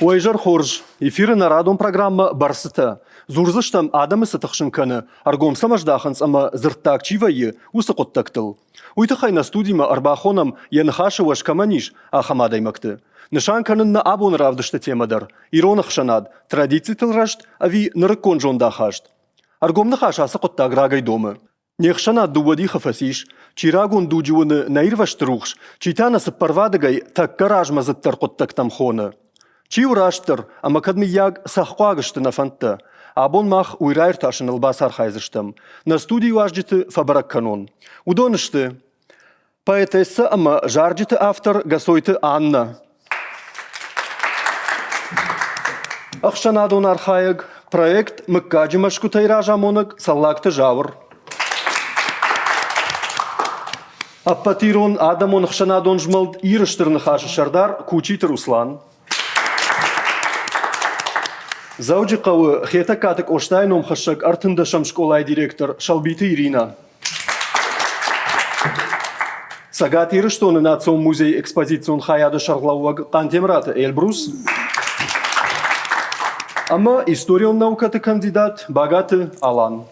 Ойжар хорж, эфиры на радио программа Барсыта. Зурзыштам адамы сытықшынканы, аргомса маждаханс ама зырттакчивайы усы qottактыл. Уйты на студийма арбахонам янхашы вашкаманиш ахамадаймакты. Нышан канынна абон равдышты темадар. Иронах шанад, традиции тылрашт, ави нырыккон жондахашт. Аргомны хашасы qottag рагай домы. Нехшана дувади хафасиш, чирагун дуджуны наирваштырухш, читанасы парвадагай так каражма зыттар qottактам хоны. Чи ураштыр, ама кадмияг сахқуагышты нафантты. Абон мах уйрайр ташын ылбасар хайзыштым. На студию ажджиты фабарак канон. Удонышты. Поэтесса ама жарджиты автор гасойты Анна. Ахшанадон архаЯг. Проект мыккаджи машкутайра жамонок саллакты жавр. Аппатирон адамон ахшанадон жмалд ирыштырны хашы шардар кучитыр Руслан. Зауджи қауы хета катык оштайном хашак артындашам школай директор Шалбиты Ирина. Сагат ирыштоны национ музей экспозицион хаяды шарлауаг Кантемрата Эльбрус. Ама историон наукаты кандидат Багаты Алан.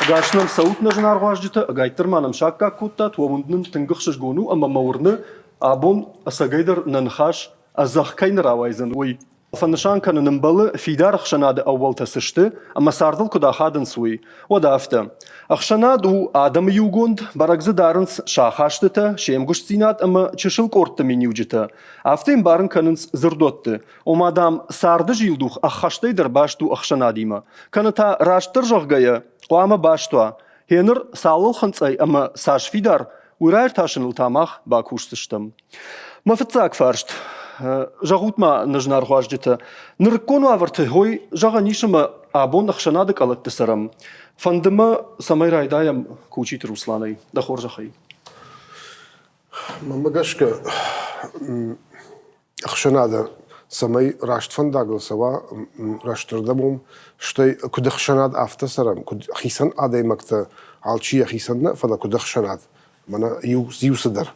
Гашнам саут нажнар важджита агайтырманым шакка кутта туамундным тынгықшыш гону ама маурны абон асагайдар нанхаш азахкайн равайзан уй. Фанышан канының балы фидар ақшанады ауал тасышты, ама сардыл кудахадын суй. Одафты. Ақшанад у адамы югонд барагзы дарынс шахаштыты, шемгуштинат, ама чышыл кортты менюджиты. Афтын барын канынс зырдотты. Омадам сарды жилдух ақхаштайдыр башту ақшанадима. Каныта раштыр жоғгая, қуамы баштуа. Хенір салыл хынцай, ама саш фидар, урайр ташыныл тамақ бакуштыштым. Мафыцак фаршт. Жағутма нажнар хуаждыты. Ныркону аварты хой жага нишыма абон ақшанады калатты сарам. Фандыма самай райдаям кучит Русланой. Да хор жахай. Мамагашка ақшанады самай рашт фандагыл сава раштырдамум, что куд ақшанад афта сарам, куд хисан адаймакта алчия хисанна фада куд ақшанад. Мана юсыдар.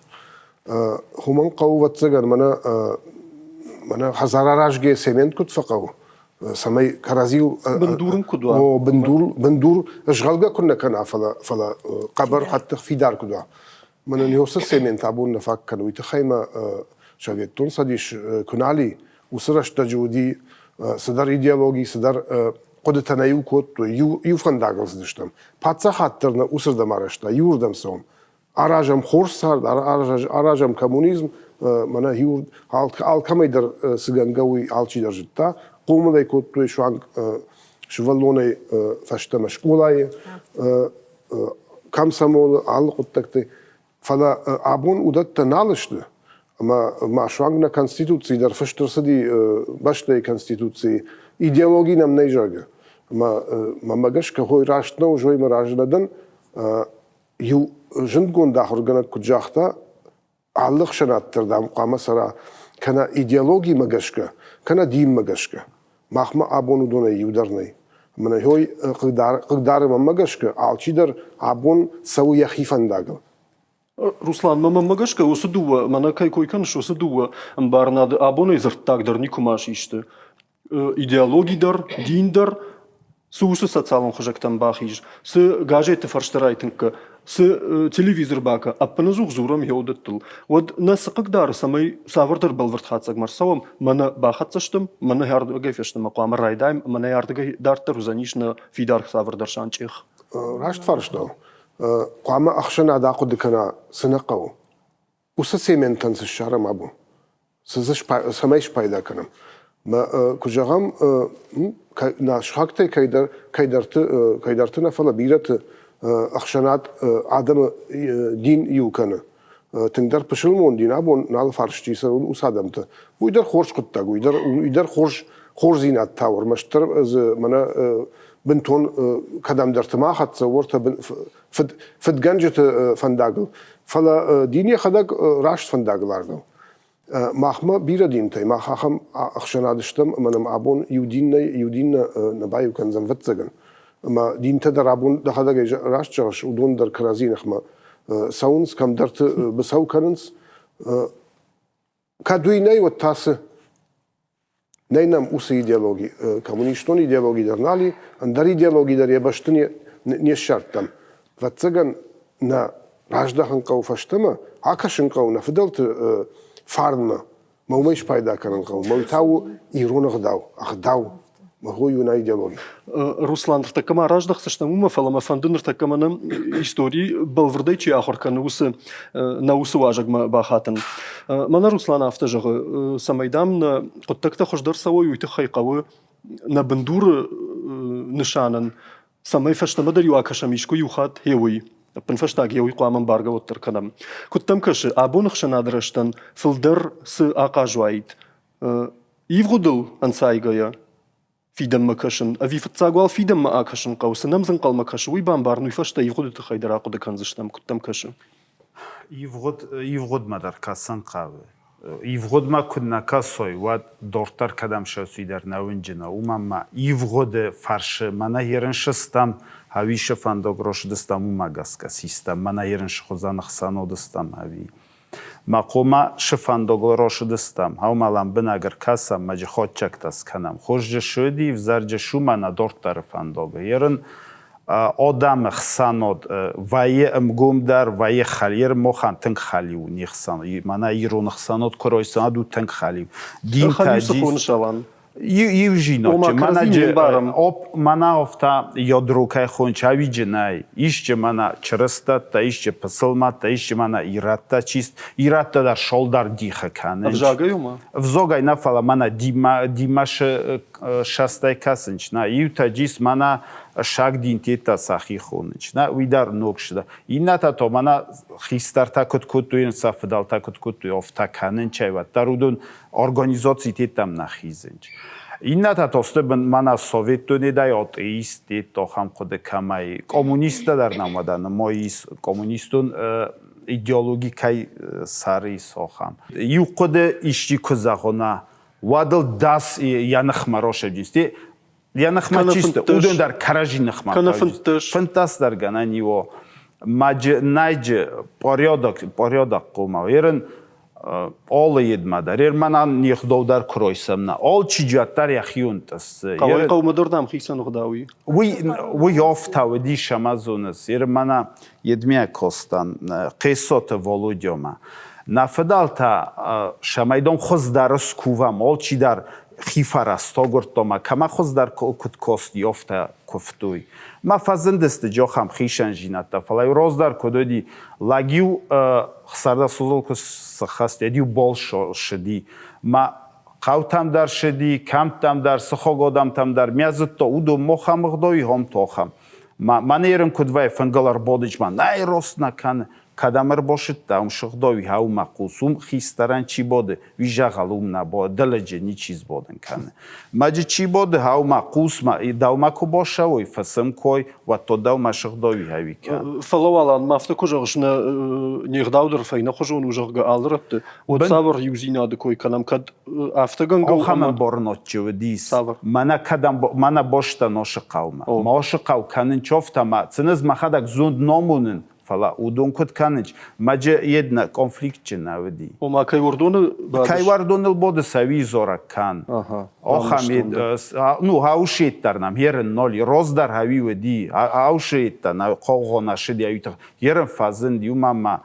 Хуман қау ватсаган мана хазарарашге семент куд фақау самай каразил бендурын кудва бендур اشغالга كنا كان فلا قبر حتى فيدار كدوا من يوصل سيمنت ابون نفكر ويتخيم شاگتون صديش كنالي وسرش تجودي صدر ايديولوجي صدر قدتنا يوكوت يوفنداغلز دشتم پاتسا خاطرنا усырда марашта юрдам сом аражам хорсар аражам коммунизм мана юр алкамайдар сыгангауи алчидар житта قومدای کود توی شوان شوالونه فشتم شکولای کم سامول آل قطعه فلا آبون ودت تنالشته اما شوان نا کنستیتوسی در فشتر سدی باشته کنستیتوسی ایدئولوژی نم نیجاگه اما مگش که هوی راشت نو جوی مراج ندن یو جندگون داخل گنات کجاختا علق شنات تردام قام سرا کنا ایدئولوژی مگش که کنا دین مگش که مخما آبونو دونه یودرنی من هوی قدار ممگشکه آلچیدر آبون سوی خیفنداگل. Руслан, мамагашка усудува, мана кайкой канш усудува, барнад абоны зырттагдыр никумаш ишты. Идеологидар, диндар, суысы социалын хожактан бахиж, сы газеты фарштарайтынка, сы телевизор бака, аппаны зух зурам яудыттыл. Вот насықыгдар самай савырдыр балвырт хатсаг марсавам, мана бахатсаштым, мана ярдыга фештым ақуамы райдайм, мана ярдыга дартыр узанишны фидар савырдар шанчых. Рашт фарштал. قام أخشنا داقود كنا سنقو وسسيمن تنس الشهر ما بو سمايش بايدا كنا ما كجام ناشخاكتي كيدرتنا فلا بيرت أخشنات عدم دين يو كنا تندر بشلمون دين أبون نال فارشتي سرون وسادمته ويدر خورش قطع ويدر خورش زينات تاور مشتر از منا بنتون كدام درت ما خد صورتها فد جنجت فنداغل فلا ديني خدك راشت فنداغل أرجو ماخما بيرا دينتي ما خاخم أخشنا دشتم منم أبون يودين نبايو كان زم فتزجن ما دينت در أبون دخلك راشت جاش ودون در كرازين خما ساونس كم درت بساو كرنس كدويني والتاسه Nejnam usi ideologii, komunistoni ideologii darnali, andar ideologii dar je baš nie šartam. Vatsagan na rajdahan qau fashtama, akashin qau na fidalt farma, ma umaish payda karan qau, ma utawu iruna gdaw, ma hu yuna ideologii. Руслан такама раждах саштамума фалама фандыныр такаманым истории балвырдайчи ахорканы усы на усы важагма бахатын. Мана Руслан автажығы самайдам на qottакта хождар савой уйты хайқавы на бандур нышанын самай фаштамадар юакашамишку юхат хевуй. Пенфаштаг хевуй қуаман барга оттыр канам. Куттам кашы абунық шанадырыштан фылдар сы ақажуайд. Ивгудыл ансайгая. Фидам макашин, а ви фацагуал фидам маакашин қаусы, намзан қал макашы, уйбан бар, ну и фашта ивгуды тахайдар ақуды канзыштам, куттам кашы. Ивгуд мадар касан қавы. Ивгуд ма кудна касой, вад дортар кадам шасуидар навынжина, умамма ивгуды фаршы, мана еріншістам, хавишы фандогрошдыстам умагаска систам, мана ерінші хозанық санодыстам хави. Мақома шифандоглорошдыстам, хаумалам бинагар касам, маджи ходчактас канам. Хожжа шуди, взарджа шумана дортар фандога. Ерін одам хсанод, вайе мгумдар, вайе халир мохан тынг халиу нихсан. Мана ирон хсанод коройсан, аду тынг халиу. Дин таджис... Ивжиноче, мана офта ядрукай хончави джинай, ишче мана чрыстата, ишче пасылмата, ишче мана иратта чист, иратта дар шолдар диха канеш. Взагаюма? Взогай нафала мана димаш шастай касынчна, ивта джис мана шаг динтета сахи хончна, уидар нокшда. Ината то мана хистарта куткутуин сафдалта куткутуи офта каненчайва, тарудун организации тетам нахизенч. Ината тостебен мана советуни дай атеисти то хам ходе камай коммуниста дар намадан моис коммунистун идеологикай сари сохам. Юқоде ишчи кузахона вадл дас янахмароше дисти янахмачисте удон дар каражи нахмарош. Фантастар гана ниво маж найж порядок кома. Ерен all едмадар. Ерманан нихдовдар кройсамна. All чиджаттар яхиунтас. Қавай қаумадордам хисан ғдауи. Ви офтау ди шамазунас. Ермана едмия костан. Қесота володьома. Нафадалта шамайдон хоздарыс кувам. All чидар хифарас тогуртома. Кама хоздар куткост йофта куфтуй. Ма фазындысты жоқам хишан жината. Фалай роздар кододи лагиу хсарда сузолку сахаст. Едиу бол шеди. Ма қаутам дар шеди, камтам дар, сахогодам там дар. Мязытто уду мохам ғдои хом тохам. Ма нерем кудвай фангалар бодичма. Най рост накан. Кадамар бошит таум шղդոյի հաումակուսում խիստարան չի բոդը վիժաղալում նա բո դլեջը նիչիզ բոդն կան մաջի չի բոդը հաումակուսմա դաումակու բոշավոյ ֆսմքոյ վատո դաումա շղդոյի հավիկա Фалавалан мафта кожогшна нигдаудер файна хожон ужарга алрапты вот савр юзина декой канам кад автаган охаман борнотчу дис мана кадам мана бошта ношы қаума мошы қау канын чофтама цыныз махадак зунд номунын Фала удон код каныч маджа една конфликт наведи. Ома кайвардоны кайвардоныл боды сави зора кан. Охамед ну хаушеттарнам ерен ноли роздар хави веди хаушетта на қоғона шиди аюта ерен фазын юмама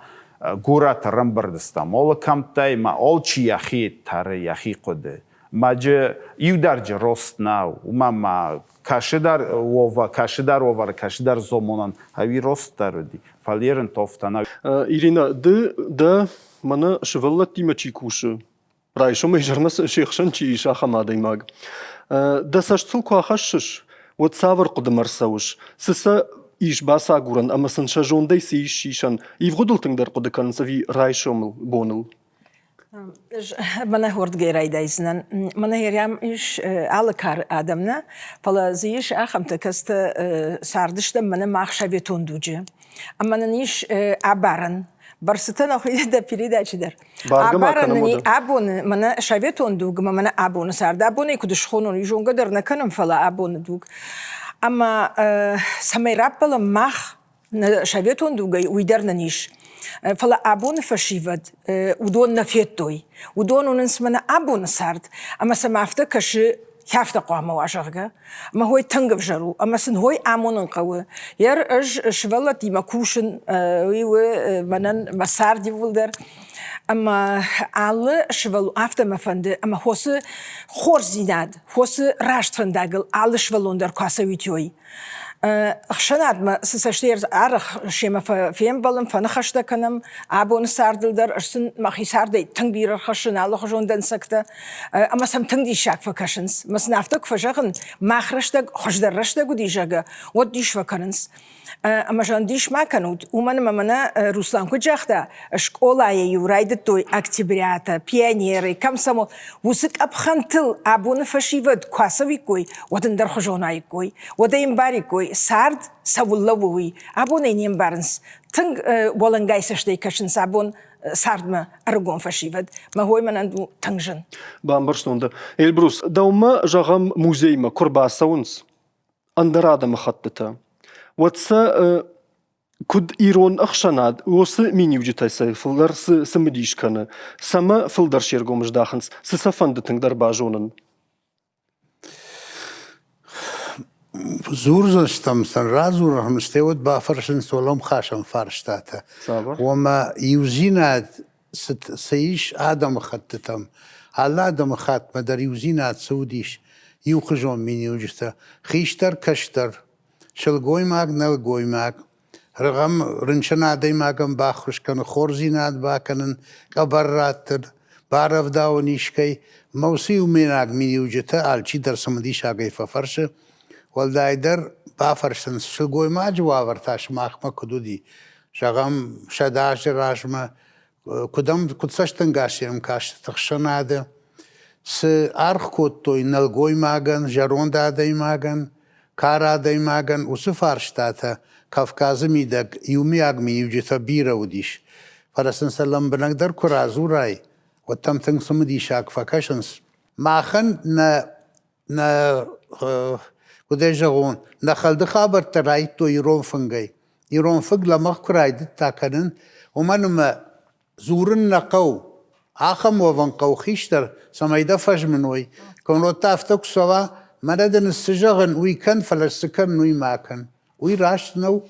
гурат рамбардыста мол камтай ма олчи яхи тары яхи коде. Маджа юдарджа ростнау умама кашидар овар кашидар зомонан хави ростаруди. Фалерен тофтана. Ирина, да мана шевелла тима чикуши. Райшо мейжернас шехшан чи шахамадай маг. Да саштул куахашш. Вот савр кудамарсауш. Сиса иш баса гуран, ама саншажондай си шишан. Ивгудул тыңдар кудакан сави райшомыл боныл. Мана хорд герайдайзнан. Мана херям иш алыкар адамна. Фала зиш ахамта каста сардышта мана махшаветон дуджи. Ama niş abarın. Barsıtan oxuydu da передачадар. Abarın ni abone mana şaveton dug mana abone sarda abone kuduşxonun yjonga dar nakanım fala abone dug. Ama sameyrapala mah şaveton dug uydarna niş. فلا أبون فشيفد ودون نفيتوي ودون ونس من أبون سارد أما سمعفتكش كافتا قوامة واشغا أما هو تنقف جرو أما سن هو آمون انقوى ير شبالة دي مكوشن ويو منن مسار دي ولدر أما alle شبالو أفتا ما فند أما هوس خورزيناد هوس راشت فنداغل alle شبالون در كاسا ويتيوي خشناد ما سستشتير عرق شيما فيم بالم فنخشتا كنم أبون ساردل در أرسن ما خي ساردي تنبير خشن الله خجون دن سكتا أما سم تندي شاك فكشنس مس نافتك فشغن ما خرشتك خش درشتك ودي جاga وديش فكرنس أما جان ديش ما كانود ومن منا روسلان كجاختا شكولا يورايد توي أكتبرياتا بيانيري كم سمو وسك أبخنتل أبون فشيفد كاسوي كوي ودن در خجوناي كوي ودين باري كوي سارد سولووي أبون إنيم بارنس تنگ ولنجاي سشتي كشن سابون سارد ما أرجون فشيفد ما هو من عنده تنجن بامبرستوندا البروس دوما جغم موزيما كرباسونس أندرادا مخططة واتسا كود إيرون أخشناد وس مين يوجد هاي فلدر سمديش كنا سما فلدر شيرجو مش داخنس سسفند تنقدر باجونن زورزشتم سن رازور هم استوت بافرشن سولم خاشم فرشتاته وما يوزينات سيش آدم خطتم على آدم خط مدر يوزينات سوديش يوخجون من يوجته خيشتر كشتر شلگوی ماگ نلگوی ماگ رغم رنشنا دی ماگم باخوش کن خورزینات باکنن قبراتر بارف داونیشکی موسی و میناگ میوجته آلچی در سمدیش آگی ففرشه والدای در بافرشن شلگوی ما جوابرتاش ماخما کدودی شغم شداش راجما کدام کدسشتنگاشیم کاش تخشناده س آرخ کدتوی نلگوی ماگن جرون دادی ماگن كارا دايماغن وسفارشتاتا كافكاز ميدك يومياغ ميوجتا بيرا وديش فرسن سلام بنقدر كرازوراي وتم تنسم ديشاك فكاشنس ماخن نا وديجاغون نخل دخابر تراي تو يرون فنغي يرون فق لمخ كرايد تاكنن ومنما زورن نقو آخم وفنقو خيشتر سمايدا فجمنوي كونو تافتك سوا مردن السجغن ويكن فلا السكن نوي ماكن وي راشنو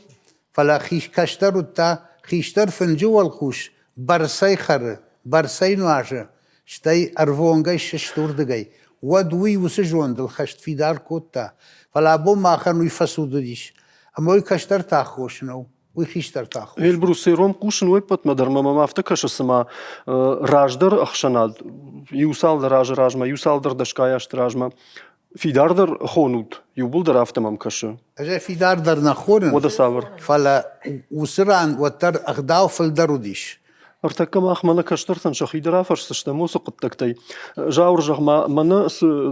فلا خيش كشتر وتا خيشتر فنجو الخوش برسي خر برسي نواجه شتاي ارفونغي ششتور دغي ودوي وسجون دل خشت في دار كوتا فلا بو ماخن وي فسود ديش اما وي كشتر تاخوشنو وي خيشتر تاخوش البروسيروم قوشن ويبت مدر ما افتكرش اسمها راجدر اخشناد يوسال راجما يوسال دشكاياش راجما في داردر خونود يوبل افتمام كشه اجا في داردر نخونن ودا صابر فلا وسران وتر اخداو فلدروديش ارتكم اخمنا كشترتن شخي درافر سشتموس قدتكتي جاور جغما من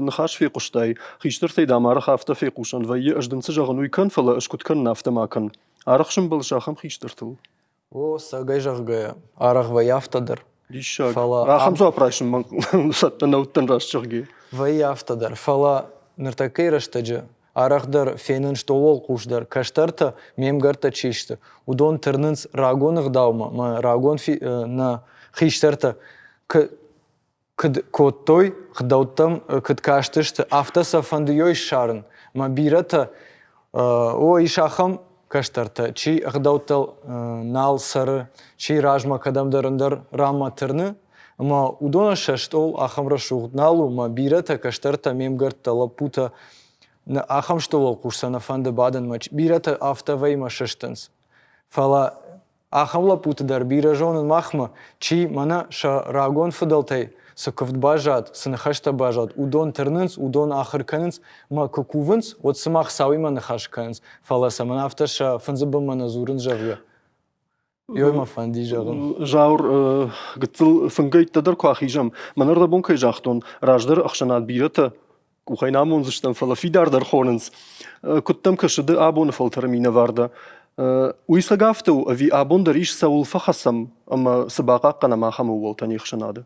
نخاش في قشتاي خيشترتي دامار خافته في قوشن وي اجدن سجغنوي كان فلا اسكت كان نافتما كان ارخشم بالشاخم خيشترتل او ساغاي جغا ارغ ويافتدر ليشاك خمسه ابرايشن من ستنوتن راشغي ويافتدر فلا نرتكي رشتجه арахдар фенен штовол кушдар каштарта мемгарта чишта удон терненс рагон гдаума ма рагон на хиштарта кд коттой гдаутам кд каштышта автаса фандиой шарн ма бирата о ишахам каштарта чи гдаутал нал сар чи ражма кадамдарндар рама терне ма удона шаштол ахамра шугналу ма бирата каштарта мемгарта лапута Ахам штовол курсана фанда баден мач бирата автовей машештенс. Фала ахам лапута дар бира жонен махма чи мана ша рагон фадалтей саковт бажат санахашта бажат удон терненс удон ахарканенс ма кукувенс вот самах сауима нахашканенс фала самана авташа фанзаба мана зурен жавя. Йойма фанди жагын. Жаур гытыл фынгайт тадар куахижам. Манарда бонкай жахтон раждар ахшанат бирата وخينام ونزشتن فلا في دار خوننس كتم كشد أبون فلترمينا واردا ويسقافتو في أبون دريش سول فخصم أما سباقا قنا ما خمو ولتاني خشناده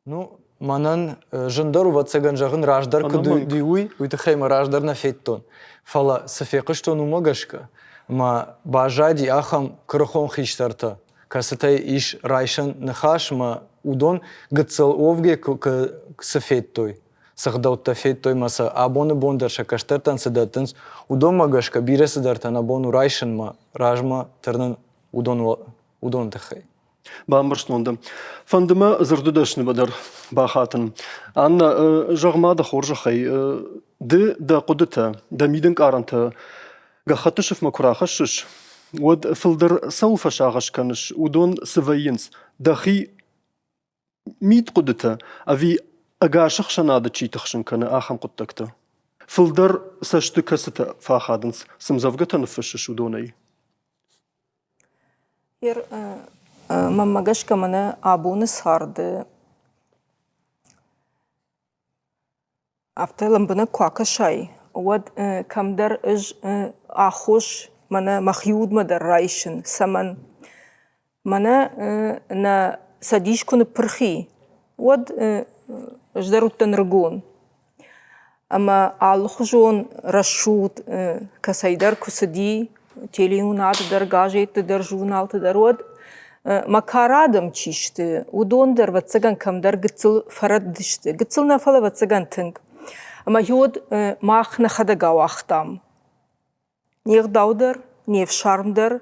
Ну, манан жандar ватсаган жагын раждар кдуй уйтхайма раждар на феттон фала сафеқыштон умагашка ма бажади ахам крхон хиштарта касытай иш райшан нахашма удон гцел овге к сафеттой. Сахдаута феттой маса абоны бондарша каштартан садатынс удон магашка бирес дартан абону райшанма ражма тарнан удон тахай. Бамбарстонда. Фандыма зырдыдашны бадар бахатын. Анна жағмады хоржахай. Ды да қудыта, да мидың қаранты. Гахатышев макурахашыш. Уад фылдыр сауфашағаш каныш. Удон сывайынс. Дахи мид қудыта. Ави агашық шанады читықшын каны ахам құттакты. Фылдыр сашты касыта фахадынс. Сымзавгатаны фашыш удонай. Мамагашка мана абуны сарды. Афталам бына куакашай. Уад камдар ыж ахуш мана махюдмадар райшын саман. Мана на садишкуны пырхи. Уад ждаруттан ргон. Ама алхужон рашут касайдар кусади телеунат дар гажет дар журнал дар уад макарадам чишты, удондар ватсаган камдар гыцыл фарад дишты. Гыцыл нафала ватсаган тынг. Ама йод махна хадага вахтам. Нех даудар, нев шармдар,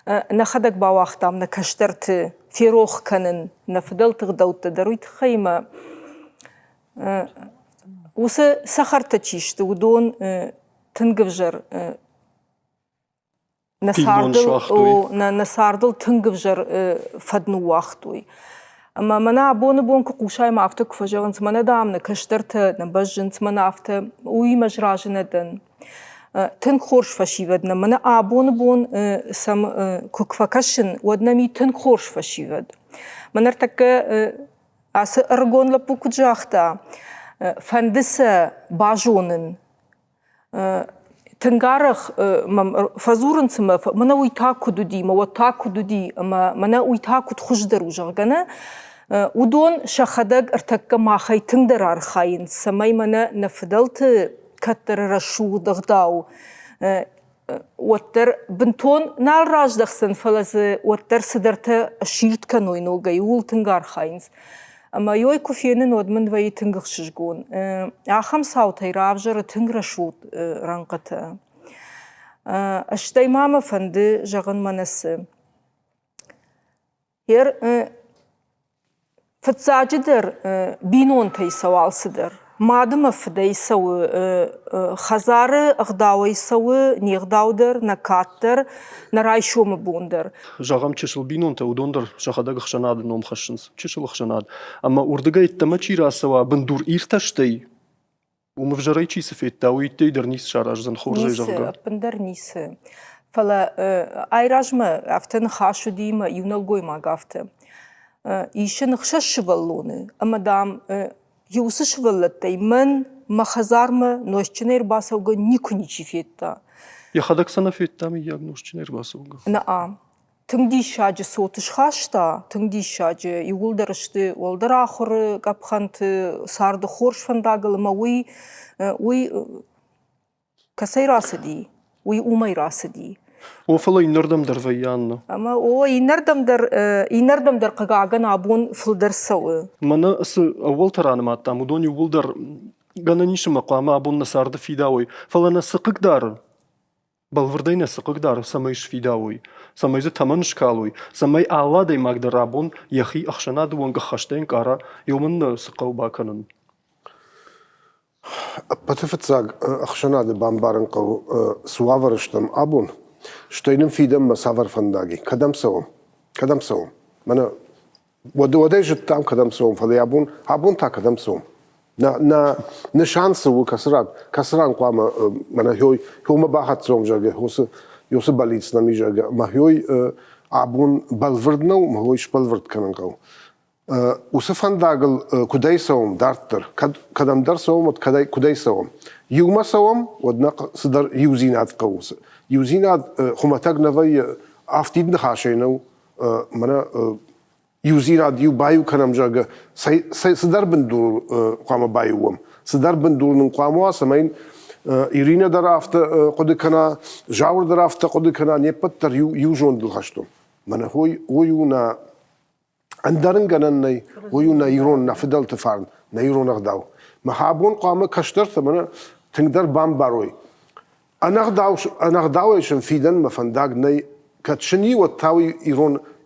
на хадаг ба вахтам, на каштарты, ферох канын, на фадалтыг даутта даруйт хайма. Усы сахарта чишты, удон тынгывжар, насардыл тынгывжар фадну вахтуй. Ама мана абоны бонку кушайма авто кфажаванс мана дамны каштарты на бажжинс мана авто уй мажражинадан. Тынг хорш фашивадна. Мана абоны бон сам кукфакашин уаднами тынг хорш фашивад. Манар така асы аргонла пукуджахта фандыса бажонын. Тынгарах фазурынсыма мана уйта кудуди, мавата кудуди, мана уйта куд хуждар ужаргана. Удон шахадаг артакка махай тыңдар архайын. Самай мана нафдалты каттар рашу дагдау. Уаттар бинтон нал раждахсын фалазы уаттар сыдарта ширткан ойногай ул тыңгар хайынс. Ама йой куфенин одмын вай тыңгық шыжгон. Ахам саутай равжары тыңгра шут ранқаты. Аштай мама фанды жағын манасы. Ер фатсаджидыр бинон тай сауалсыдыр. Мадыма фдай сауы хазары ағдауай сауы неғдаудыр, накаттыр, нарайшомы бондар. Жағам чешіл бинонта удондар жағадаг ұқшанады ном қашыныз. Чешіл ұқшанады. Ама урдыга еттама чирасыва біндур ирташтай. Умы вжарай чисі фетта, уйттейдер нисы шаражзан хоржай жағға. Нисы, біндар нисы. Фала айражмы афтын хашу деймі юналгой мағафты. Ишін ұқшаш шываллоны. Амадам Юсы шваллаттай мен махазармы ношчинер басауга никуничи фетта. Я хадак сана феттами яг ношчинер басауга. Наам. Тыңди шажы сотыш хашта, тыңди шажы югулдарышты, олдар ахыры капханты сарды хорш фандагылыма уй касай расыди, уй умай расыди. О фала иннардамдар вайянна. Ама о иннардамдар қағаган абон фылдар сауы. Мана ысы авал тараным аттам, удон югулдар гананиші мақама абон насарды фидауй. Фалана сықықдар, балвырдайна сықықдар, самайш фидауй. Самайзы таман шкалуй. Самай алладай мағдар абон яхи ақшанады уанға хаштайын қара, йомын сықау бақанын. Патефацаг ақшанады бамбарын қау суаварыштам абон. Штайным фидам масавар фандаги. Кадам савам. Мана водай життам кадам савам. Фали абун та кадам савам. На шансы у касран қуама мана хой хома бахат савам жага. Хосы балиц нами жага. Ма хой абун балвырднау, ма хой шпалвырд канан қау. Усы фандагыл кудай савам дарттыр. Кадам дар савам от кудай савам. Юма савам одна сыдар юзинат қаусы. Юзинад хуматаг навай афтид нахашайнау мана юзинад ю баю канам жага сыдар бендур қама баюам сыдар бендурның қамуа самайн Ирина дар афта қоды кана жаур дар афта қоды кана непаттар ю жондыл хашту من هو يونا عندرن جنني ويونا يرون نفدل تفارن نيرون أغداو ما حابون قامة كشترت من تقدر بام باروي أنا أغداو إيش فيدن ما فندق ني كتشني وتاوي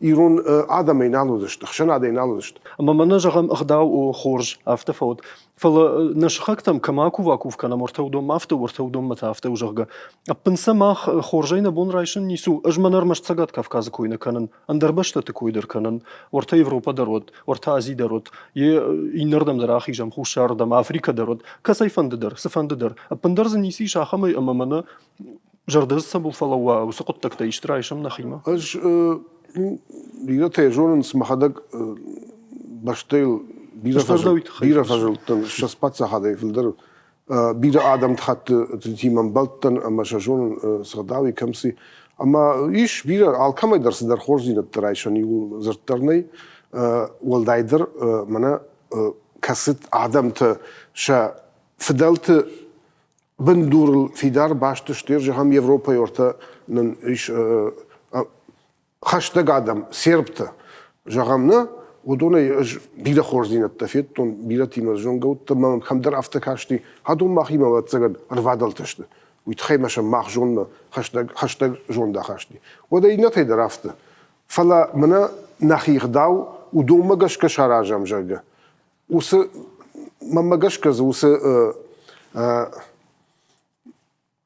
يرون آدم ينالو دشت خشنا آدم ينالو دشت أما من نجعم أخداو وخورج أفتفود فلنشخكتم كماكو واكوف كنا مرتودم أفتو ورتودم متى أفتو جرجا أبنسا ما خورجين بون رايشن نيسو أجمنر مش تسقط كافكاز كوينة كنن أندر بشت تكويدر كنن ورتا أوروبا درود ورتا آسيا درود ينردم در آخي جم خوش شاردم أفريقيا درود كسيفند در سفند در أبندرز نيسي شاخمي أما من جردز سبل فلوا وسقط تك تيشترايشم نخيمة بيرا تيجون سمحدك باشتيل بيرا فجلتن شسبات هذا في الدر بيرا آدم تحت تيمن بلتن أما شجون صداوي كمسي أما إيش بيرا على كم يدرس در خورزين الترايشان يقول زرترني والدايدر منا كست آدم شا فدلت بندور في دار باش تشتير جهم يوروبا يورتا نن إيش خشت قادم سيربته جامنا ودوني بيلا خورزين التفيت تون بيلا تيمزون قوت تمام خمدر أفتكاشتي هادون ماخي ما واتسجن الفادل تشته ويتخيمش ماخ جون خشت جون دا خشتي وده ينتهي درافته فلا منا نخيخ داو ودوم مجش كشراجم جاجا وس ما مجش كز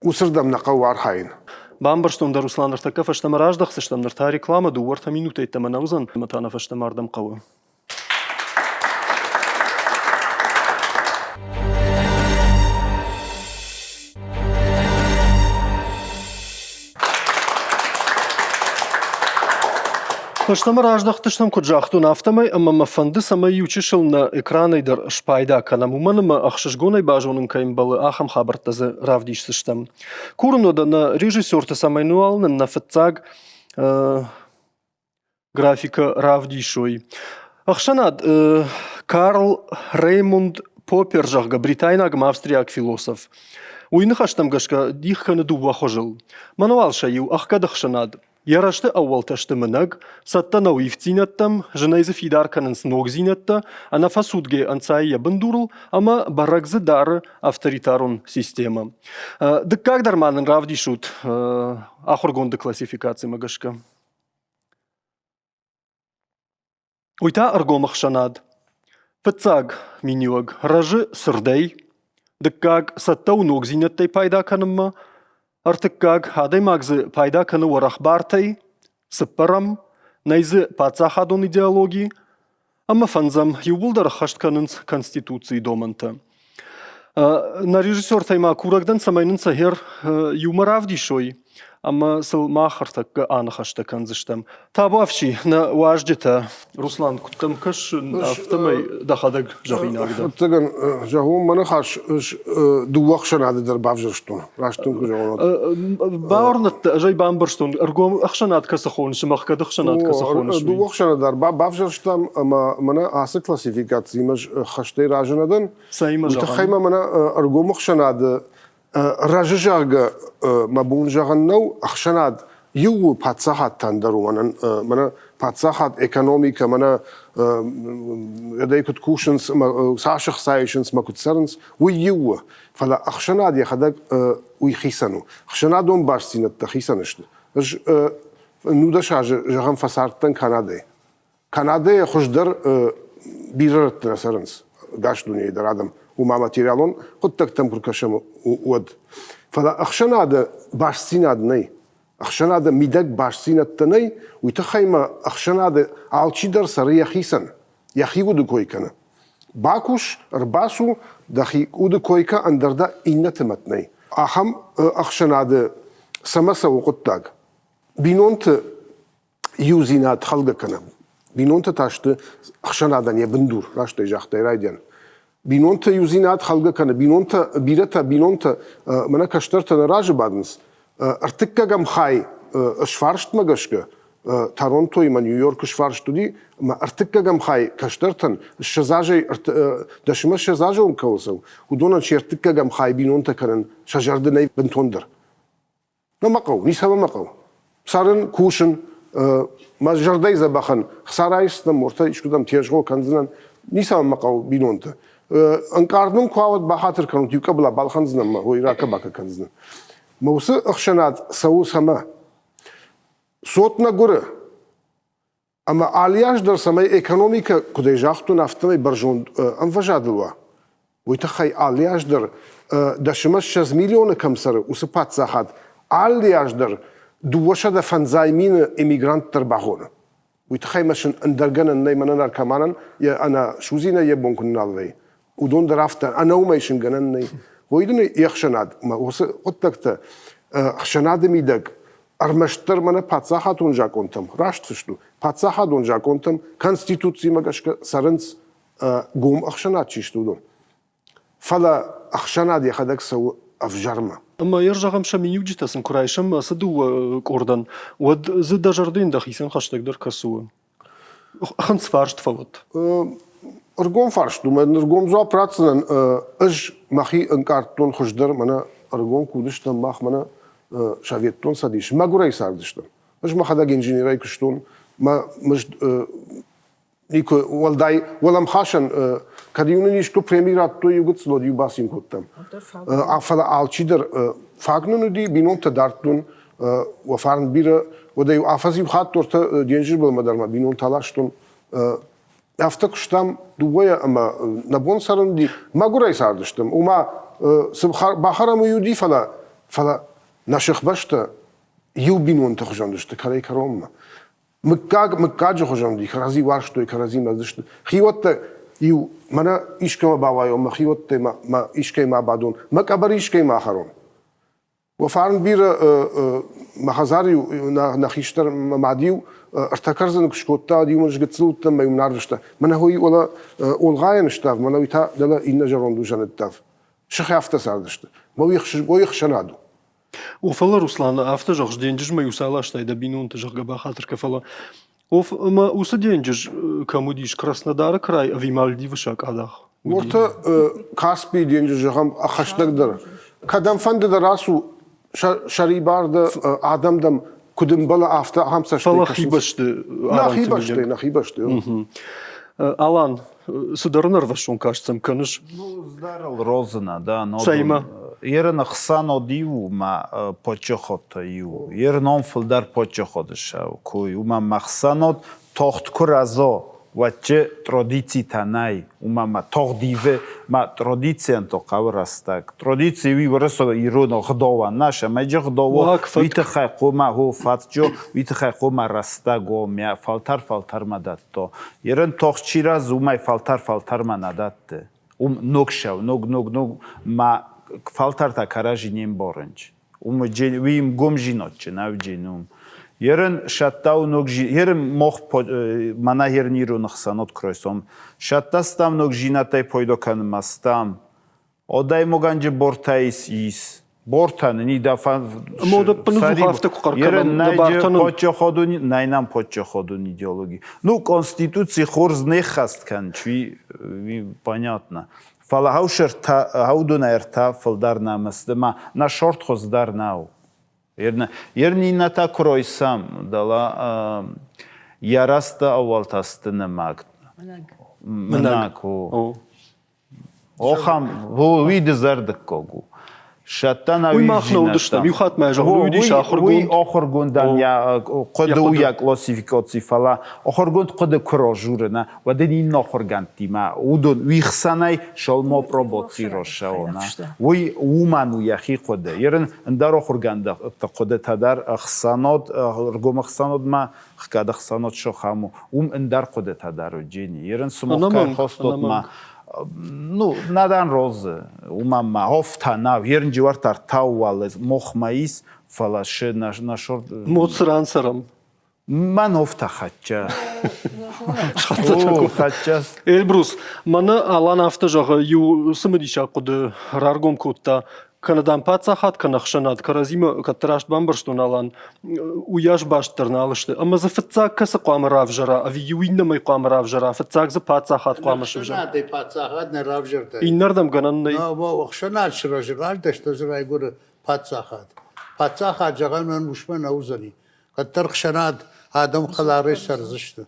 وسردم نقوار حين بامبرشتون در روسلان ارتكا فشتمراج دخسشتم نرتا ريكلاما دورتا مينوتي تمنوزن متانا فشتماردم قوة فشتمراج دختشتم كجاختو نافتمي اما مفندس اما يوچشل نا اكراني در شپايدا كانا ممن ما اخششگوني باجونن كايم بل اخم خبرتز равдиш سشتم كورنو да на режиссёрта самайнуал на фцаг графика равдишой ахшанад Карл Реймунд Поппер жагга бритайнаг австриак философ уйнахаштам гашка дихкана дуба хожил мануал шаю ахкадахшанад Ярашты ауал ташты мінаг, саттана уйфтинаттам, женайзы фидарканын сногзинатта, ана фасудге анцайя бандурл, ама барагзы дары авторитарун система. Да как дарманын равдишут ахургонды классификации магашка? Уйта аргомах шанад. Пыцаг миниуаг ражы сырдай, да как саттау ногзинаттай пайда канымма, ارتكاك هذا ماغز بايدا كانوا ورخبارتي سبرم نيز باتساخادون идеологии اما فنزم يوبلدر خشت كاننس конституции доманта на режиссер тайма курагдан самайнын сахер юморавдишой اما سل ماخرتك انا خشت كنزشتم تابوافشي на واجدتا руслан كنتم كش افتمي دخدك جابينا تگن جاهو من خاش دوخشن هذا در بافجرشتون راشتون كجون باورنت جاي بامبرشتون ارغوم اخشنات كسخون شمخ كدخشنات كسخون دوخشن در بافجرشتم اما من اس كلاسيفيكاتسي مش خشتي راجندن متخيمه من ارغوم اخشنات راججاغ مبون جغنو اخشناد يو باتساحات تندرو من باتساحات ايكونوميكا من يديك تكوشنس ساشخ سايشنس ما كتسرنس ويو فلا اخشناد يخدك ويخيسنو اخشنادون باشسين التخيسنشت اش نودش جغن فسارتن كندا خوشدر بيرت نسرنس داش دنيا در ادم ومع ماتيريالون قد تكتم كركشم ود فلا أخشنا هذا باشسين هذا أخشنا هذا ميدك باشسين التني ويتخيم أخشنا هذا عالشيدر سريع خيسن يخي ود كويكنا باكوش رباسو دخي ود كويكا أندر دا إنت متني أهم أخشنا هذا سمسا وقتاق بينونت يوزينات خلقكنا بينونت تاشت أخشنا هذا يبندور راشت يجاخت رايدين بينونت يوزينات خلقة كنا بينونت بينونت منا كشترت نراج بعدنس ارتكا جم خاي شفارشت مجشك تورونتو يما نيويورك شفارشت دي ما ارتكا جم خاي كشترتن الشزاجي دشما الشزاجي ومكوسو ودونا شي ارتكا جم خاي بينونت كرن شجردني بنتوندر ما مقو نيسا ما مقو صارن كوشن ما جردي زبخن خسارة مرتا إيش كدام تيجو كنزنا نيسا مقاو بينونته انقاردن كواود بخاطر كانوا يقبل بالخنزنا ما هو يراك باك كنزنا موسى اخشنات سو سما صوتنا غره اما عالياش در سماي ايكونوميكا كودي جاختو نفتمي برجون انفجادلوا ويتخي عالياش در دشمش 6 مليون كمسر وسبات ساحات عالياش در دوشة دا فنزايمين إميغرانت ترباخونا ويتخي مشن اندرغن نيمنا نركمانا يا أنا شوزينا يبون كنا نالوي ودون درافتا أنا وما يشن جنني ويدون يخشناد ما قلت لك خشناد ميدك أرمشتر منا باتساحة دونجا كنتم راشت فشلو باتساحة دونجا كنتم كونستيتوتسي مغشك سرنس قوم أخشناد شيشتو دون فلا أخشناد يخدك سو أفجرما أما يرجع غمشة من يوجد أسن كرايشم صدو كوردن ود زد جردين دخيسن خشتك در كسوه خمس فارش تفوت أرجوم فارش دوما أرجوم زوا براتسن أج مخي إنكارتون خشدر منا أرجوم كودشتن مخ منا شافيتون صديش ما قرأي ساردشتن أج ما خدا إنجنيراي كشتون ما مش نيكو والداي ولا مخاشن كديوني نيشكو بريميرات تو يوجد سلودي باسين كوتم أفلا ألشيدر فاغنو دي بينون تدارتون وفارن بيرا ودا يو أفازي بخات تورتا دينجر بالمدار ما بينون تلاشتون أفتك شتام دوبايا أما نبون سرن دي ما قرأي ساردشتم وما سبخار بحرم يودي فلا نشخ بشتا يو بينون تخجندشت كاري كروم مكاج خجندي كرازي واشتو كرازي مزشت خيوت يو منا إيشكما باوايو ما خيوت ما إيشكما بعدون ما كبر إيشكما آخرون وفعلا بير مخزاري نخيشتر معديو ارتكرزن كشكوتا ديو مش قتلوت ما يمنعرفشتا منا هوي ولا والغاية نشتاف منا ويتا دلا إن جرون جان التاف شخي أفتا ساردشتا ما ويخشنادو وفلا روسلان أفتا جاش دينجج ما يوصلاش تايدا بينون تجاق بخاطر كفلا ما وسدينجج كموديش كراسنодار край أفي مالديف شاك أداخ ورتا كاسبي دينجج هم أخشتك در كدام فند دراسو شريبار دا آدم دم كدم بلا أفتا هم سشتي فلا خيبشت نخيبشت Алан, сударынар вашон кажется, каныш. Ну, здарал Розена, да, но... Сайма. Ерен хсано диву ма почохота ю. Ерен он филдар почохота шау. Кой ума махсанот тохт куразо. Ваче традиции танай. Ума ма тох диве ма традициен то каврастак. Традиции ви врасо ироно гдова наша. Маје гдова вите хай кома хо фатҷо вите хай кома растаго мя фалтар ма датто. Ерен тох чираз умай фалтар ма надатте. Ногшав ног ма фалтар та каражи нем борынч. Вим гомжинотче навджинум. Ерен шаттау ногжи ерен мох мана ерниру нахсанот кройсом. Шаттастам ногжинатай пойдо канмастам. Одай моганже бортаис ис. Бортан ни дафан мода пнузу хафта кукаркан на бартан почо ходуни найнам почо ходун идеологии. Ну конституции хорз не хаст кан чви понятно. Фала хаушер та хаудуна эрта филдар намастма на шорт хоздар нау. Ерни на та кройсам дала яраста авалтастыны маг. Мнаку. Охам во виде зардык когу. Шаттана виждам. Юхат мәжа уйдиш ахыргунд. Ахыргундан я қоду я классификации фала. Ахыргунд қоду крожурна. Ваден ин ахыргантима. Удон вихсанай шалмо пробоци рошаона. Вой уману яхи қоду. Ерен ндар ахырганда қоду тадар хсанот аргом хсанот ма хкада хсанот шохаму. Ндар қоду тадару джени. Ерен сумокар хостот ма. Ну, надан розы, умама, офтана, вернживар тартауалез, мохмаис, фалаше на шорт. Моцрансарам. Ман офта хача. Хача. Эльбрус, мана алан афта жага ю сымыдиша куды раргом кутта. Канадан пацахат канахшанат каразима катрашт бамбарштун алан уяш баштырна алышты. Ама за фыцак касы қуамы равжара, ави юинна май қуамы равжара, фыцак за пацахат қуамы шывжара. Нады пацахат не равжарта. Иннардам гананнай. Но охшанат шыражырар дешта зырай гуры пацахат. Пацахат жаган мен мушман аузани. Каттар хшанат Адам خلاري سرزشته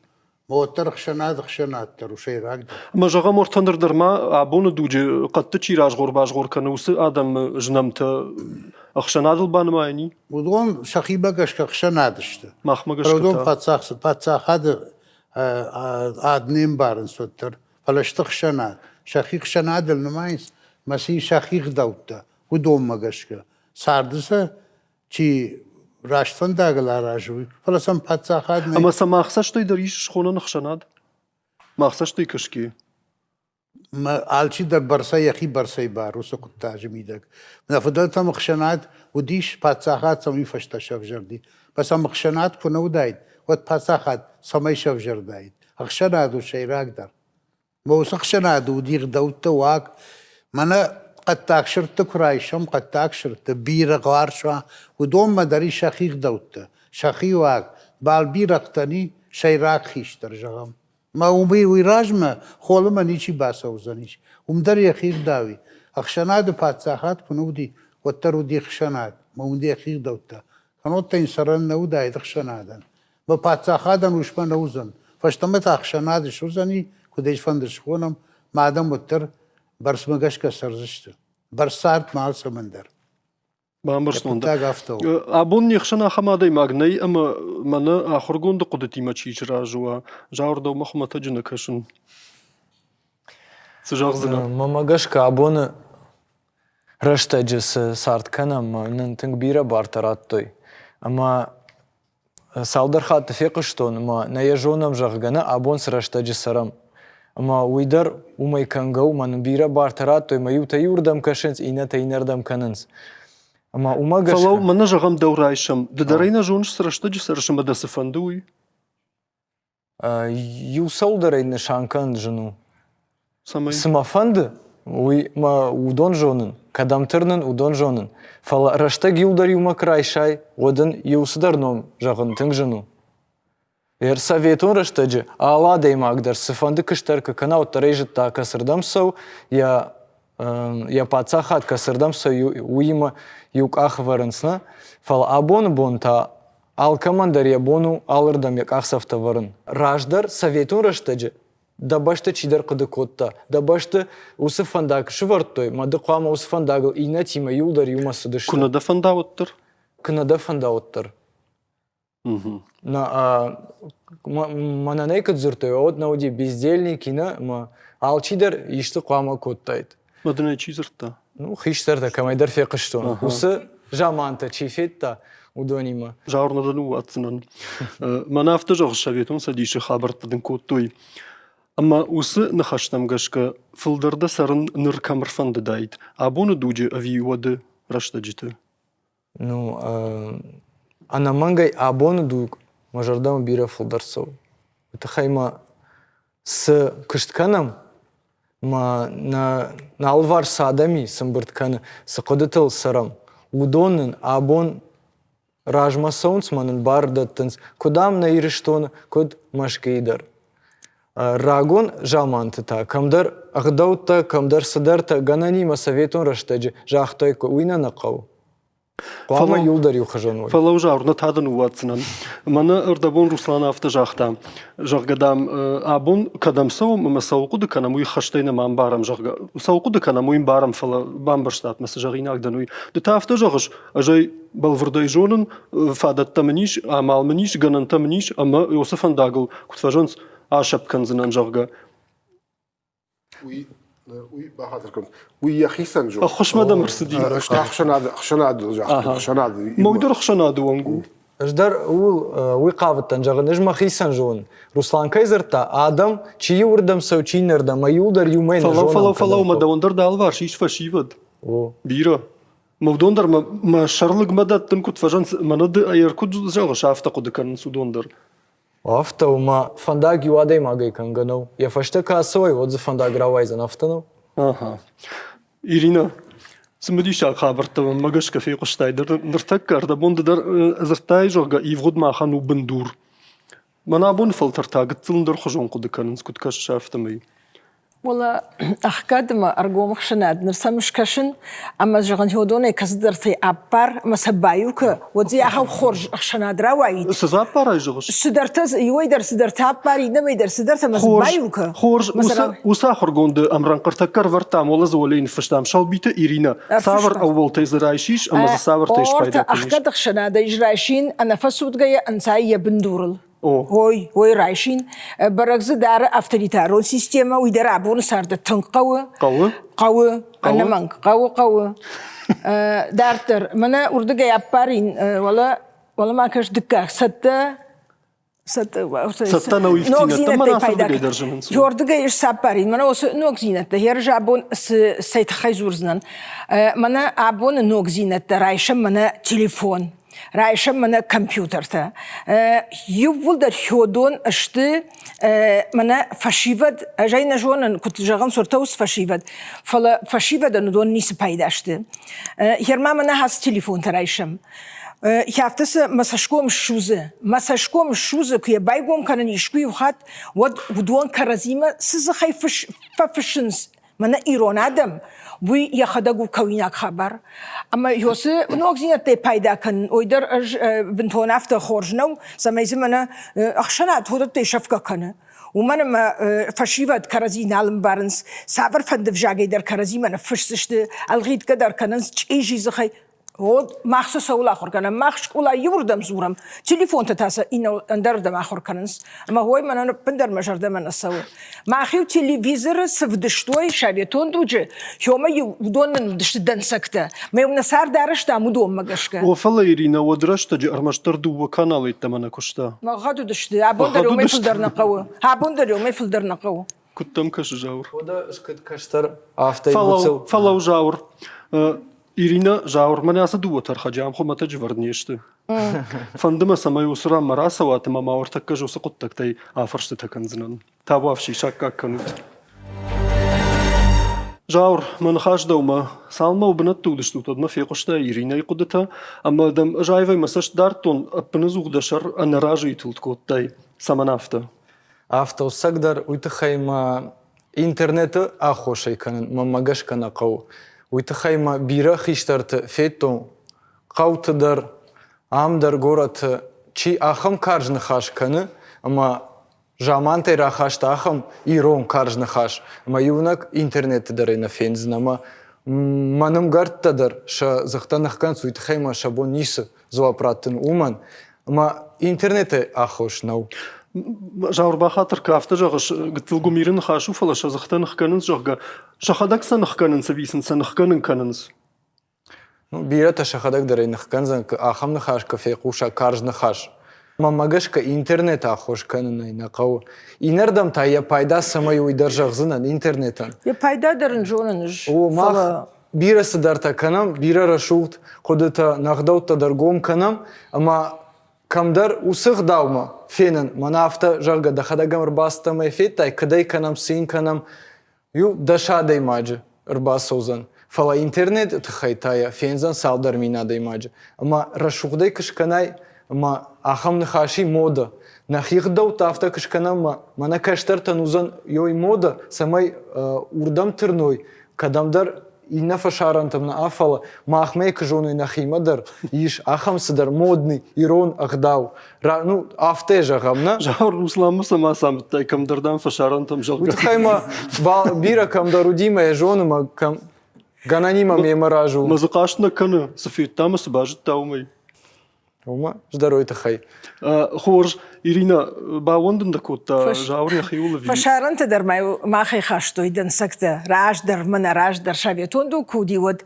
موتر خشناد تر وشي راقد ما جغا مرتندر درما عبون دوجي قد تشي راجغور باجغور كنوس آدم جنمت أخشناد البان مايني ودون شخيبة قشك خشنادشته مخمة رودون قشكتا باتساخ هذا آدنين بارن سوتر فلشت خشناد شخيق خشناد النمايس مسي شخيق دوتا ودون ما قشك ساردسه چي راشتن داغلا راجوي فلسم باتساخ هذا أما سماخساش توي دريش شخونا نخشناد ماخساش توي كشكي ما آلشي در برسا يخي برسا باروس قطاج ميدك من فضلت مخشنات وديش باتساخات سمي فشتا شفجر دي بس مخشنات كنو دايد وات باتساخات سمي شفجر دايد اخشنات وشي راقدر موس اخشنات وديغ دوت واك منا قد تاكشرت كرايشم قد تاكشرت بير غارشوا ودوم مدري شخيق دوت شخي واك بالبيرقتني شي راق خيشتر جغم ما وبي ويراجمه خول ما نيشي باسا وزنيش ومدر يخير داوي اخشناد باتساخات كنودي وترو دي خشناد ما ودي يخير دوتا كانوا تنسرن نو داي خشنادن ما باتساخادن وش ما نوزن فاشتمت اخشناد شوزني كديش فندش خونم مادام وتر برس مگش كسرزشت برسارت مال سمندر بامبرستوندا تاغ افتو أبون يخشنا خمادي ماغني أما منا آخرگون دو قدتي ما تشيج راجوا جاور دو مخمة تجنا كشن سجاغزنا Mama gashka abone rashtajis sart kanam nan ting bira bartarattoy. Ama saudar khat fiqshton ma nayajonam jaghgana abon srashtajis saram. Ama uidar umay kangau man bira bartarattoy ma yuta yurdam kashins inata inerdam kanans. Ama uma فلو gashka منا جغم دورايشم ددرينا جونش سرشتج سرشم دا سفندوي yu saudaray nishankan jenu. سمي Smafandı ma udon jonen kadamtırnın udon jonen fala rashtag yuldar yuma krayşay odun yusdarnom jagın tıngjenu er saveton rashtacı ala deymagdar sıfandı kıştar kana otarejit ta kasırdam sav ya patsahat kasırdam sav uyima yuk ahvarınsna fala abon bonta al kamandar ya bonu alırdam yak ahsafta varın rajdar saveton rashtacı da başta çider kıdı kotta da başta usı fandak şıvarttoy madı qama usı fandagıl inatima yuldar yuması dıştı كنا دفن داوتر kınada fanda ottar na mana nekad zırtoy od na odi бездельникина ma al çider işte qama kottayt مدنا چيزرتا ну хиштер da kamaydar feqışton usı jamanta çifetta udonima جاورنا دنو أتسنن ما نافتج غشابيتون سديش خابرت دن كوتوي أما وس نخشتم قشك فلدردا سرن نر كامر فند دايت أبون دوجي أفي ود رشتجته ну ana mangay abonu dug majardam bira fuldarsov это хайма с кыштkanam ma na alvar sadami sambırtkanı sıkıdıtıl saram udonun abon rajma soundsmanın bardattans kudam na iriştonu kud maşkeydar ragon jamantita kamdar agdauta kamdar sadarta gananima saveton rashtacı jahtoy ko uyna naqav qama yuldar yukhajanoy فلو جاورنا تادن واتسنن منا أردبون روسلان أفتج أختام جغدام أبون كدام سو ما سوقو دكنا موي خشتينا ما بارم جغ سوقو دكنا موي بارم فلا بامبرشتات مس جغينا أقدنوي دتافت جغش أجي بالفرداي جونن فادت تمنيش أمال منيش جنن تمنيش أما يوسفن داغل كنت فجنس عشب كنزنن جغ وي بخاطر كنت وي خيسن جو خوش مدام مرسدي خشناد مقدر خشنا دوانجو Ждар ул уйқавыттан жағын ыжма хисан жоон. Руслан Кайзырта адам чи юрдам сау чи нердам а юлдар юмай на жоонам. فلو ما دوندر دالوار شيش فشيفد О, بيرا مودوندر ما شارلق مدد تنكت فجنس مند أيركود جغ شافت قد كان سودوندر афта ума фандаг юадей магай канганау. Я фашта касой отзы фандаг равайзан афтанау. Ага. إيرينا سمدي شاق خابرت ما جش كفي قشتايدر نرتكر ده بوند در زرتاي جوجا يفغد ما خانو بندور ما نابون فلتر تاقت تلندر خجون قد كان سكت كاش شافت مي والله أحكاد ما أرجو مخشناد نرسم كشن أما جعان هودوني كسدرتي أبار ما سبايوك ودي أخو خرج أخشناد راوي سزاب برای جغش سدرت يويدر سدرت أبار يدم يدر سدرت ما سبايوك خورج وسا خرجوند أمران قرتكر ورتام ولا زولين فشتام شال بيت إيرينا سافر أول تيز رايشيش أما سافر تيش أورت بايدا كنيش أحكاد أخشناد يجرايشين أنا فسود جاي أنساي بندورل هوي رايشين بركز دار أفتريتارون سيستيما ويدار عبون صارت تنقوى قوة أنا منك قوة دارتر منا أرد جاي أبارين ولا ما كش دكا ستة نوع زينة تمنا يورد جاي سابارين منا وس نوع زينة هيرجع عبون سيت خيزورزنن منا عبون نوع زينة رايشة منا تليفون رايشة من كمبيوتر تا يقول ده هودون أشتى من فشيفد جاينا جوان كنت جاغن صورتوس فشيفد فلا فشيفد إنه دون نيس بايد أشتى هرما من هاس تليفون ترايشم يافتس مساشكوم الشوزة كي بايقوم كانن يشكي وخات ودوان كرزيمة سزخي فشنس من إيران آدم وی یخداگو کویناک خبر اما یوسه نوعی تی پیدا کن اویدر بنتون افت خورج نو زمانی من اخشنات هودت تی شفقه کنه و من ما فشیوت کرزی نالم بارنس سافر فندف جاگی در کرزی من فشتشت الغید کدر کننس چیزی زخی هود مخصوص اول آخر کنم مخش اولا یوردم زورم تلفن تتاسه اینو اندردم آخر کننس اما هوی من بندر مجرد من السوي ما خيو تلفزيون سفدشتوي شابيتون دوجه يوم يودون دشت دنسكته ما يوم نسار دارش دامودوم مگشكه وفلا إيرينا ودرشت جي أرمشتر دو وكانالي تمنا كشتا ما غادو دشت عبون يوم يفلدر نقوه عبون يوم يفلدر نقوه كنتم كش جاور وده اسكت كشتر آفتي فلو جاور إيرينا جاور من ياسا دو ترخا جام خو متى جورنيشت فندم سما يوسرا مراسا واتما ما ورتك جو سقطتك تي آفرشت تكنزنن تابو في شاكا كنوت جاور من خاش دوما سالما وبنت ودشتو تدما في قشتا إيرينا يقدتها أما دم جايفي مساش دارتون أبنزوغ دشر أنا راجي تلتكوت تاي سامنافتا آفتا وسقدر ويتخيما إنترنت آخوشي كان ما مگش كان قو ويتخيما بيرا خيشترت فيتو قو تدر عام در گورت چی آخم کارج نخاش کنه اما جامان تی راخاش تا آخم ایرون کارج نخاش اما یونک اینترنت داره نفینز نما منم گرد تدر شا زختا نخکنس ويتخيما شابون نیس زوا پراتن اومن اما اینترنت آخوش نو جاور بخاطر كافتا جاغش قتلقو ميرن خاشو فلا شا زختا نخكننس جاغا شخدك سنخكننس بيسن سنخكنن كننس بيرا تشخدك دري نخكنزن آخم نخاش كفيقوشا كارج نخاش ما مگش که اینترنت آخوش کنن نقو اینردم تا یه پایدا سمای وی درجه غزنن اینترنتن یه پایدا درن جوننش او ما بیره سدرتا کنم بیره رشوت خودتا نخدوت درگوم کنم اما کم در وسخ داوما فینن منافتا جرگه دخدگم رباستا ما فیت تای کدای کنم سین کنم یو دشادای ماجه رباسوزن فلا اینترنت تخیتایا فینزن سال در مینادای ماجه اما رشوخدای کشکنای ما آخم نخاشی مودا نخیق دو تافتا کشکنم منا کشتر تنوزن یوی مودا سمای اردم ترنوی کدام در این فشارنتم نا افلا ما آخمه کجونوی نخیمه در ایش آخم سدر مودنی ایرون اخداو نو آفته جاغم نه جاور روسلام سما سامت تای کم دردم فشارنتم جلگه وتخيما بیره کم درودیمه یجونم کم گانانیما میمراجو مزقاشنا کنه سفید تام سباجت تاومی وما جدروي تخي خورج إيرينا باوندن دكوتا جاوري خيول في فشارنت در ما خي خاشتو يدن سكتة راج در من راج در شابيتون دو كودي ود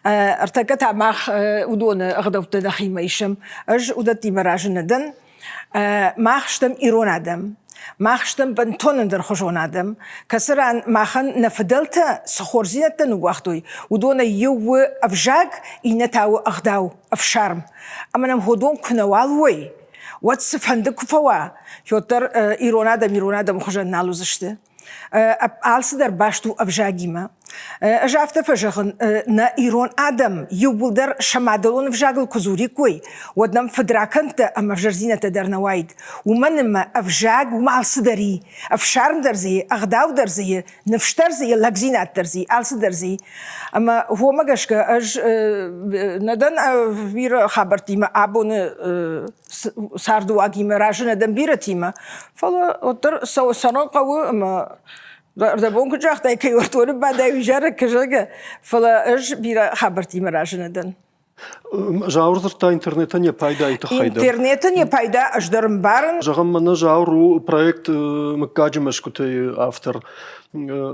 ارتكت ماخ ودون أغدوت دخي ميشم أج ودتي مراج ندن ماخشتم إيرون آدم ماخشتم بنتون در خشون آدم كسران ماخن نفدلتا سخورزينتا نوقتوي ودون يو أفجاك إنتاو أغداو أفشارم أما نم هدون كنوالوي واتسف هندك فوا يوتر إيرون آدم خشون نالو زشته آلس در باشتو أفجاقيما أجافت فجغن نا إيرون آدم يبودر شمادلون فجاغل كزوري كوي ودنم فدراكنت أما فجرزينة درنا وايد ومن ما أفجاغ وما ألصدري أفشارم درزي أغداو درزي نفشتر زي لغزينات درزي ألص درزي أما هو ما قشك أج ندن بير خبرتي ما أبون ساردو أجي مراجع ندن بيرتي ما فلا أتر سو سنة قوي أما ده ممكن جاخد كي ورتوني بعد يجرك كذا فلا إيش بيرا خبرتي مراجع ندن جاورزر تا интернета не пайда и тахайда. интернета не пайда аж дарм барн. Жагам мана жауру проект макаджимаш кутай автор.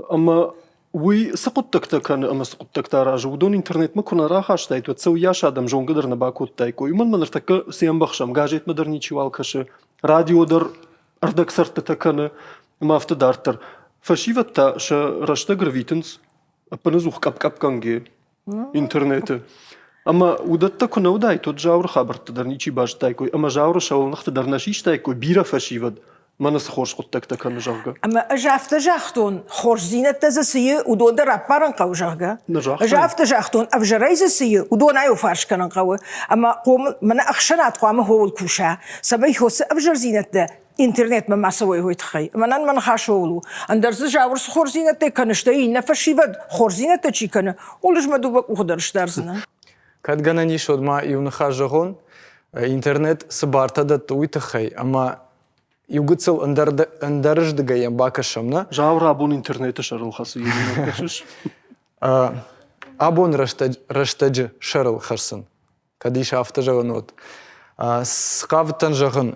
Ама وي سقطتك تكن أما سقطتك تراجع ودون إنترنت ما كنا راح أشتايت وتسوي ياش آدم جون قدر نباكوت تايكو يمن من ارتك سيم بخشم جاجيت مدرني شوال كش راديو در أردك سرت تكن ما افتدارتر فشيفت تا ش رشتا جرافيتنس أبنزوخ كاب كانجي إنترنت أما ودت كنا وداي تجاور خبر تدرني شي باش تايكو أما جاور شاول نخت درناشيش تايكو بيرا فشيفت ما نسخوش قطك تكن جاوجا أما أجافت جاختون خورج زينة تزسية ودون در رابارن قو جاوجا أجافت جاختون أفجريز السية ودون أيو فارش كان قوي أما قوم من أخشنات قوام هو الكوشة سبي هو أفجر زينة ده إنترنت ما سوي هو يتخي من خاشولو أندرز جاور خورج زينة كنشتي نفشي ود خورج زينة تشي كنا ولج ما دوبك وخدرش درزنا كات غناني شود ما يونخاجون إنترنت سبارتا ده توي تخي أما يوجدسل اندرج دقيقة باكشمنا. جاور أبون إنترنت شرل خاصي يمكنش. أبون رشتج شرل خرسن. كديش أفتجونود. سقافتن جهن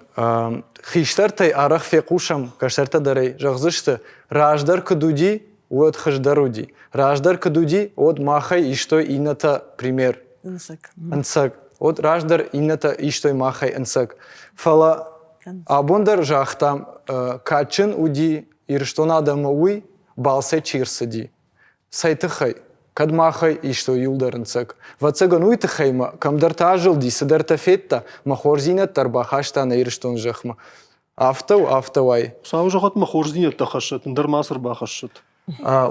خيشترتي أرخ في قوشم كشترت دري جغزشت راجدر كدودي ود خجدرودي راجدر كدودي ود ماخي إشتوي إنتا пример. انسك. ود راجدر إنتا إشتوي ماخي انسك. فلا Абондер жахтам качын уди ирштон адам уй балсе чирсади. Сайтыхай кадмахай ишто юлдарынцак. Вацаган уйтыхайма камдарта жылди садарта фетта махорзинат тарбахаштана ирштон жахма. Автауай. Сау жахат махорзинат тахашат, ндармасыр бахашат.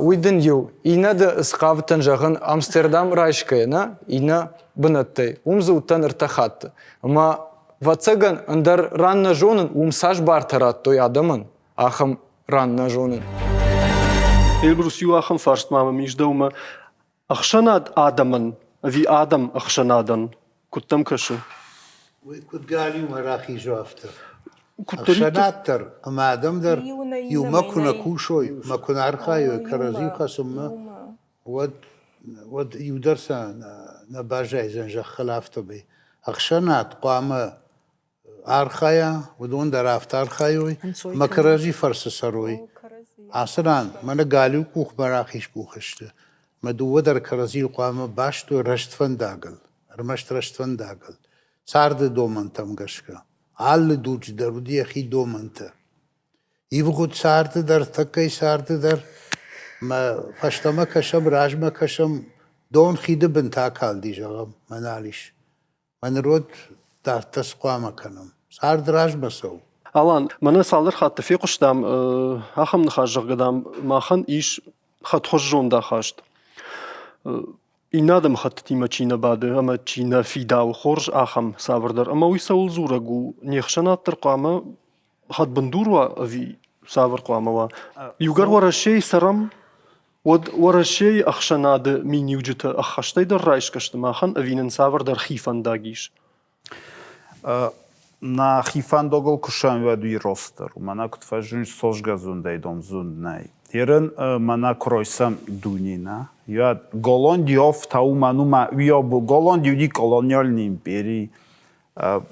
Уйден ю. Инада скавтан жахын Амстердам райшкая на ина бынаттай. Умзаутан ыртахатты. Ама Вацаган андар ранна жонын умсаш бартарат той адамын, ахам ранна жонын. Элбрус ю ахам фарст мама миждаума ахшанад адамын, ви адам ахшанадан. Куттам каши. كنت قال يوم راخي جوافته أخشناتر أما آدم در يوم ما كنا كوشوي ما كنا عرخايو كرازي قسم ود يودرسا نباجاي زنجا خلافته بي أخشنات قام عرخايا ودون درافت عرخايوي ما كرازي فرس سروي عصران من قاليو كوخ براخيش كوخشته ما دو در كرازي قام باشتو رشت فنداقل رمشت رشت فنداقل سارد دومنتم گشکا آل دوچ درودی اخی دومنته ایو خود سارد در تکی سارد در ما فشتما کشم راجما کشم دون خیده بنتا کال دی جغم منالیش من رود در تسقوام کنم سارد راجما سو Алан, мана салдыр хатты фе құштам, ахам нахажық гадам, махан иш хат хош жонда хашт. Инадам хат тима чина бады, ама чина фидау хорж ахам савырдар. Ама уй саул зурагу, нехшанаттыр қуама, хат бандурва ви савыр қуамава. Югар варашей сарам, варашей ахшанады мини уджита ахаштайдар райшкашты махан, авинен савырдар хифандагиш. На хифандогол кушам ваду ростер. Мана кутфажун сожгазундай дом зунднай. Ерен мана кройсам дунина. Я Голландиов тауманума виобу Голландиуди колониальной империи.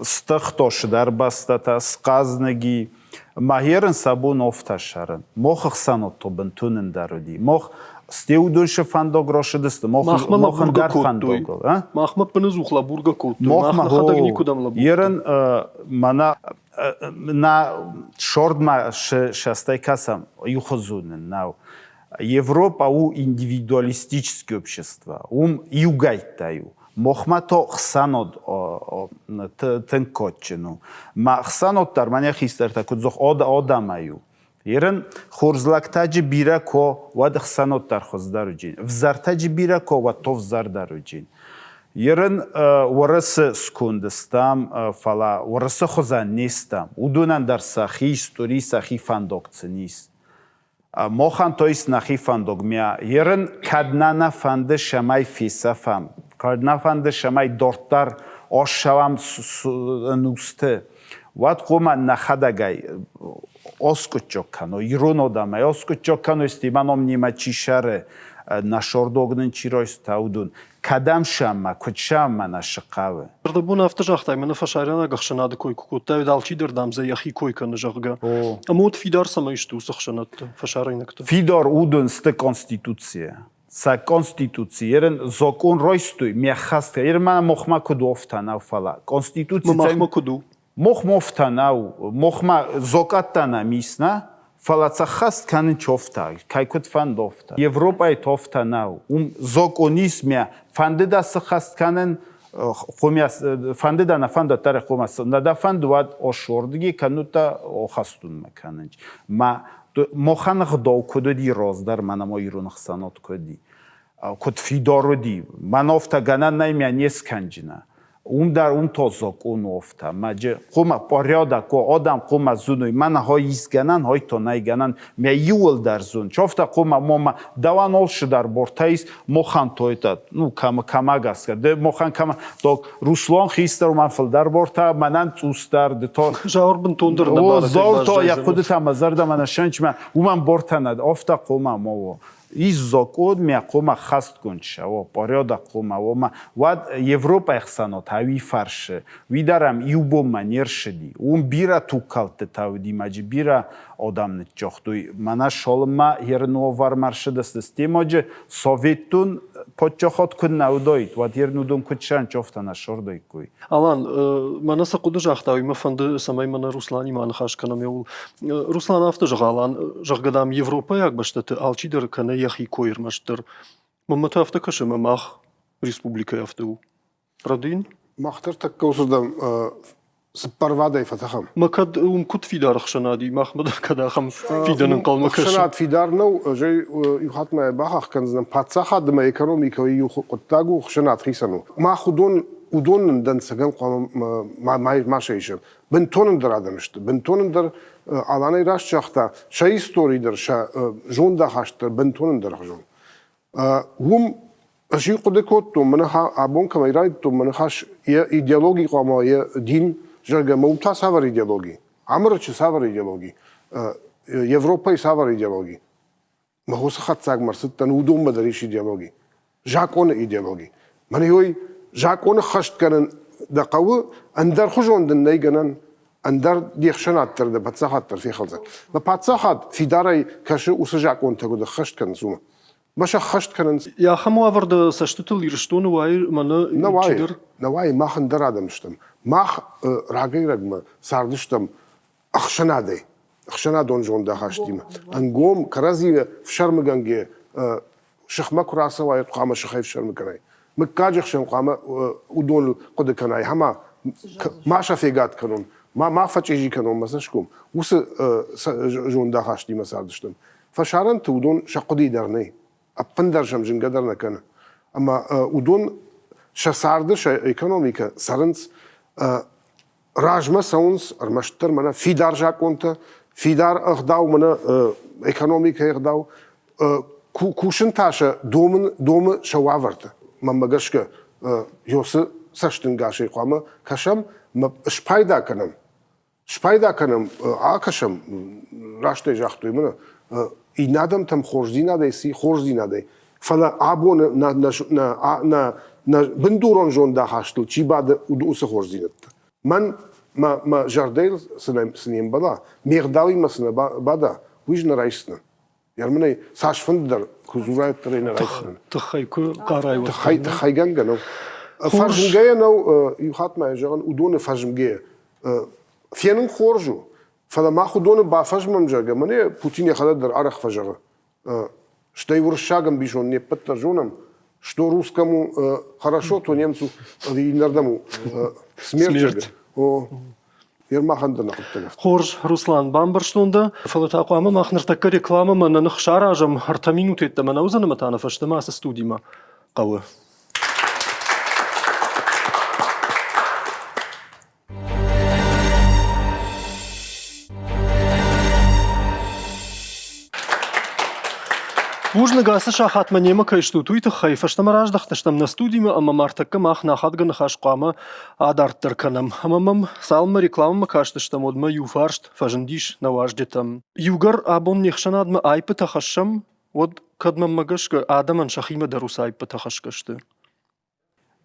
Стахтош дарбастата сказнаги. Махерен сабун офташарен. Мох хсанот тобен тунен даруди. Мох стеудунше фандогроше десте. Мохан дар фандогол. Махма пенезухла бурга кот. Махма хадак никудам лабу. Ерен мана на шордма шастай касам юхозунен нау. Европа у индивидуалистическое общество. Югайтаю. Мохмато хсанод тенкотчину. Ма хсанод тар маня хистер такудзох одамаю. Ерен хорзлактаджи бира ко вад хсанот дар хоздаруджин. Взартаджи бира ко вад то взардаруджин. Ерен варасы скундыстам фала варасы хозан нестам. Удунан дар сахи истории сахи фандокцинис. Мохан тоис нахи фандогмя. Ерен каднана фанды шамай фисафам. Каднана фанды шамай дортар ошавам нусты. Вад қома нахадагай оскучоккано, иронодамай, оскучоккано истиманом нима чишаре нашордогнын чиройс таудун. Кадам шамма, кучамма нашықавы. Бун афта жахтай мына фашаряна гахшанады кой кукутта далчидер дамзе яхи койканы жахга. Амот фидар сама ишту сахшанатты фашарайнакты. Фидор удун сты конституция. Са конституция. Ерен закон ройстуй, мяхаста. Ерен мана мохма куду офтанав фала. Конституция. Махма куду. Мохмофтанау, мохма зокаттана мисна, фалаца хаст канын чофта, кайкут фандофта. Европа тофтанау, законисмя фандыдасы хаст канын хомяс фандыдана фандатары хомас. Нада фандуад ошордги канута охастун канынч. Ма моханх дол кудуди роздар мана моирун хсанот куди. Куд фидороди. Манофта ганан наймя несканжина. Дар то закон офта маҷа қума порёда ко одам қума зунуй мана ҳой изганан ҳой то найганан ме юл дар зун чофта қума мома даван олши дар бортаис мохан тойтат ну камагас де мохан кама док руслон хистар ман фил дар борта манан цустар де то жаурбын тондыр да о зор то я худи тамазарда мана шанчма уман бортанад офта қума мово из закон мя қума хаст кунча о порёда қума ома вад Европа ихсанот хави фарше видарам юбо манер шиди бира тукалте тавди маҷи бира одамны чохтуй мана шолма ерну вар маршида системаҷи советтун подчохот кун навдоит вад ернудун кучан чофтана шордой куй Алан мана сақуды жахтай ма фанды самай мана Руслани мана хашканам яул Руслан афта жагалан жагадам Европа як баштаты алчидер кана яхи койрмаштыр мамата афта кашыма мах республика афту Радин махтар так каусудам сыппарвадай фатахам макад кут фидар хшанади махмад кадахам фиданын қалмакаш хшанат фидарнау жей юхатма бахах канзнам пацаха дма экономика юхоттагу хшанат хисану махудон удонын дан саган қам машейшем бентонын дар адамышты бентонын дар аланай раш чахта ша историдер ша жонда хаштыр бентонын дар жон ум аши қудекотту мана абон камайрайтту мана хаш идеологи қама я дин жага маута савар идеологи амрчы савар идеологи Европа савар идеологи махоса хатсаг марсыттан удом бадариш идеологи жакон идеологи мана йой жакон хашт канан дақавы андар хужондын найганан андар дихшанаттыр да пацахаттыр фи халзак ва пацахат фидарай каши усы жакон тагу да хашт канан сума баша хашт канан я хаму аварда саштытыл ирштону вай мана навай махан дар адамштам мах рагайрагма сардыштам ахшанадай ахшанадон жонда хаштима ангом карази в шармаганге шахма кураса вай қама шахай в шармаганай مكاجخ شن قام ودول قد كناي هما ما شافيغات كانون ما فاتشي كانون مسشكم وس جون داخاش دي مسادشتم فشارن تودون شقدي درني ابندر شم جن قدرنا كان اما ودون شساردش ايكونوميكا سرنس راجما سونس ارمشتر منا في دار جاكونتا في دار اخداو منا ايكونوميكا اخداو كوشن تاشا دوم شواورته ممگشکه یوسه سشتن گاشه قامه کشم شپایدا کنم آکشم راشته جاختوی منه اینادم تم خورزی ندیسی خورزی ندی فلا آبون نه بندوران جون دا هاشتل چی بعد ودوسه خورزی ند من ما جردیل سنیم بالا میرداوی مسنا بادا ویج نرایستن یارمنه ساش فندر كوزورات ترينا رايسن تخي قاراي تخي جنجنو فاجمجيا نو يخاط ما يجرن ودون فاجمجيا فينن خورجو فلما خدون با فاجمم جاga مني بوتين يخلد در арах фажара что его шагом бишон не подтажуном что русскому хорошо то немцу иногда смерть о Ермахан да нахуттелеф. Хорж Руслан Бамберштунда, фалатақуама махныртакка реклама мананық шаражам харта минут етті манаузаны матана фаштыма асы студима қауы. Ужны гасы шахатма нема кайшту туйты хайфаштама раждахташтам на студима, ама мартакка мах нахатган хашқама адарттарканам. Амамам салма рекламама кашташтам одма юфаршт фажындиш наваждетам. Югар абон нехшанадма айпы тахашам, од кадмам магашка адаман шахима дарус айпы тахашкашты.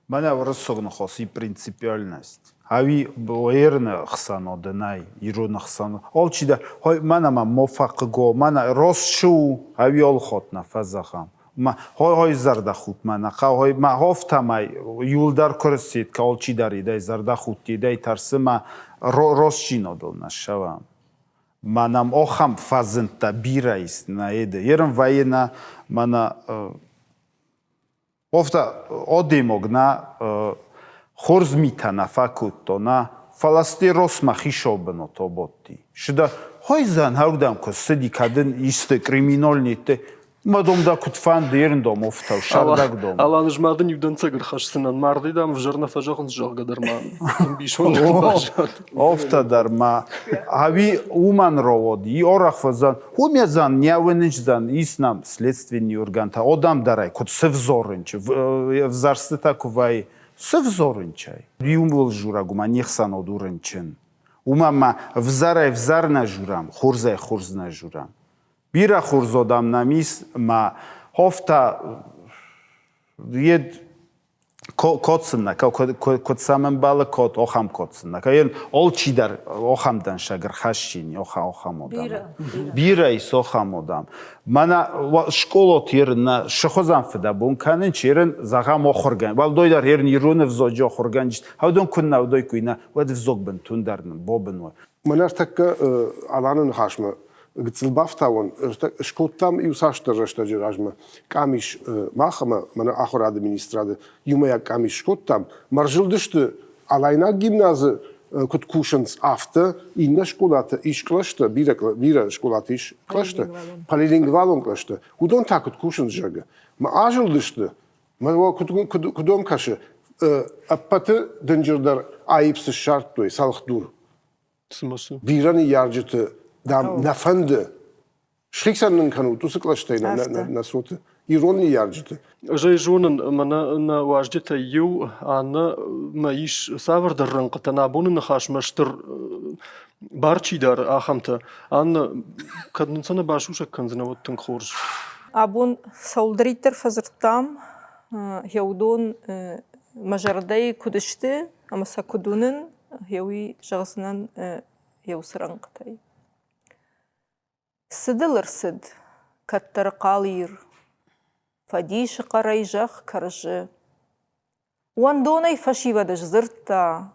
Мана врасогна хоси принципиальность. Ави боерна хсаноднай, ирона хсан. Олчида, хой манама мофақго, мана росшу ави олхотна фазахам. Ма хой зардахут мана, хой ма хофтамай юлдар курсит, ка олчидари дай зардахути дай тарсма росчинодолна шавам. Манам охам фазента бирайс на еде. Ерам вайна мана Ofta odimogna horzmitana fakutona falastiros mahishobno to botti. Shda hoizan haudam ko sedi kadın iste kriminalnite madom da kutfan derndom ofta şardagdom. Alan jmadın yudanca gırxaşsınan mardidam vjırna fajağın jağgadarman. Bişon Ofta darma avi uman rovodi orah fazan humyazan nyavenijdan isnam следственный орган та odam daray kut sevzorınç vzarstı takuvay sevzorınçay. Yumul juraguma nixsan odurınçın. Umama vzarna juram xurzna juram. Bira xurzodam namis ma hofta jed kotsınna kot samem balı kot oham kotsınna kayen olçidar ohamdan şagır haşşin oham odam bira is oham odam mana şkolot yerna şxozam fda bun kanın çerin zagam oxurgan val doydar yerin yirune vzojo oxurgan havdon kunna doy kuyna vad vzogben tundarn bobn Manartakka alanın haşma Gitzelbaftawan, školtam i usašta rešta džeražma, kamiš mahama, mana ahor administrade, jumaja kamiš školtam, maržildište alayna gimnazı kut kuşans afta, inna školata iş klaşta, bira školata iş klaşta, palilingvalon klaşta, udon takut kuşans jaga, ma ajildište, ma kudom kaşı, appatı dınjırdar ayıpsız şart doy, salık dur. Birani yarcıtı, Dam nafande. Schriksanden kan ut usiklaştay na sote. İroni yarjıtı. Жай жонын мана на важдета ю ана маиш савардаррын қытана буны хашмаштыр барчидар ахамта ан каднсана башуша канзна вот тын хорж. Абун солдритер фазыртам яудон мажардай кудышты, амаса кудунын яуи жағысынан яусыран қытай. Сыдылыр сыд, каттар қалыр, фадиші қарайжақ қаржы. Уандонай фашивадыш зыртта,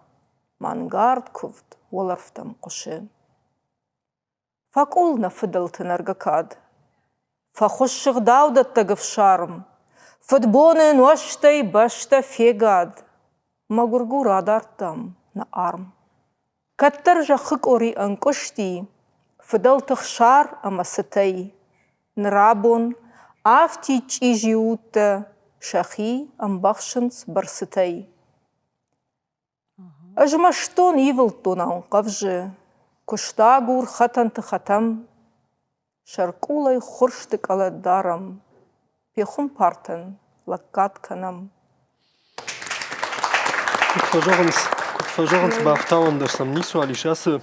мангард күвд, оларфтам құшы. Факулна фыдылтынарға кад, фахұшшығдауды гыфшарым, футбонын уаштай башта фегад, магургу радартам на арм. Каттар жақық ори анкушти, فضلت خشار أما ستي نرابون عفتي تيجيوت شخي أم بخشنس برستي أجمشتون يفلتون عن قفج كشتاغور ختن تختم شركولي خرشتك على الدارم بيخون بارتن لكات كنم كنت فجغنس بافتاون درسم نيسو علي شاسه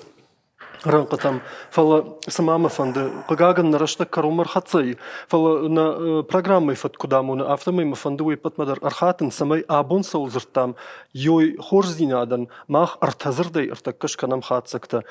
رنقتم فلا سمامة فند قاعن نرشت كرومر خطي فلا نا программой فت كدامون أفتمي مفندوي بتمدر أرخاتن سماي أبون سولزرتام يوي خورزينادن ماخ أرتزردي أرتكش كنام خاتسكتا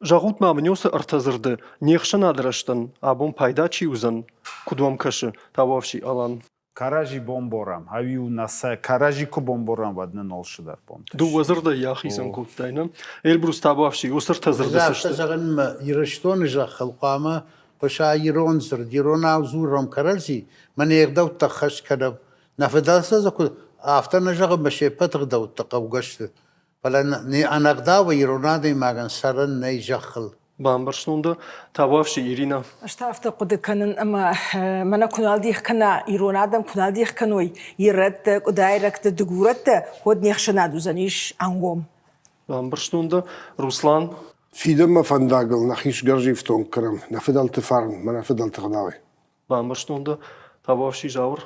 جاغوت ما منيوس أرتزرد نيخشنا درشتن أبون بايداتشي وزن كدوم كش تواوشي ألان Каражи бомборам, ави у нас каражи ко бомборам вадна нолшдар бомб. Ду вазырда яхисен куттайна. Элбрус табавши усыр тазырдысышты. Зағын ирыштон жа халқама, паша иронзыр, дирона аузурам каралзи, мане ердау тахаш кадаб. Нафедалса заку, афтана жаға баше патыр дау тақавгашты. فالأنقدا ويرونادي ماغن سرن نيجخل بامبرشتوندا توافشي إيرينا اشتافت قد كان اما منا كنال ديخ كنا ايرون ادم كنال ديخ كنوي يرت قدايرك دغورت ود نيخشنا دوزنيش انغوم بامبرشتوندا روسلان في دم فنداقل نخيش قرجي فتون كرم نفدل تفارن ما نفدل تغداوي بامبرشتوندا توافشي جاور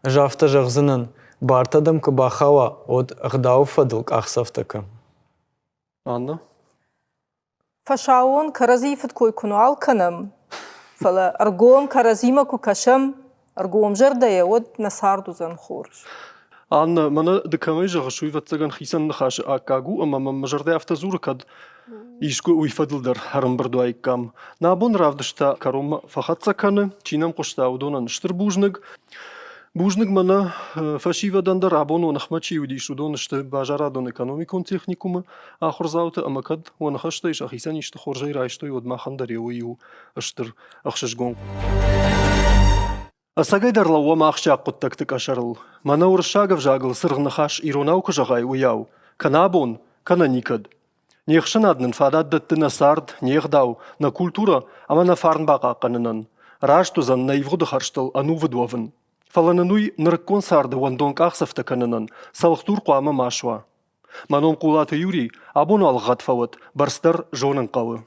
Жафта жахзынан бартадам кабахава от гдау фадылк ахсафтака. أنا فشاون كرزيفت كوي كنوال كنم فلا أرجوم كرزيما كو كشم أرجوم جردا يود نساردو زن خورج أنا منا دكامي جغشوي فتسجن خيسان نخاش أكاغو أما مجرد أفتزور كد يشكو ويفضل در هرم بردو أيكام نابون رافدشتا كروم فقط سكانه چينم قشتا ودونا نشتر بوجنگ بوجنگ منا فشيفا دندر عبون ونخمتشي وديشو دونشت باجارا دون اكونوميكون تخنيكوم آخر زاوت أما كد ونخشتا إش أخيسان يشت خورجي رايشتو يود ما خندر يويو أشتر أخشش گون أساقاي در لوا ما أخشا قد تك أشارل منا ورشاقف جاقل سرغ نخاش إيروناو كجغاي وياو كنابون كنا نيكد نيخشن أدنن فادات دت نسارد نيخداو نا كولتورا أما نفارن باقا قننن راجتو زن نايفغو دخارشتل أنو ودوفن فلاننوي نركون سارد واندونك أخسفتا كننن سالختور قوام ماشوا منون قولات يوري أبونو الغد فوت برستر جونن قوي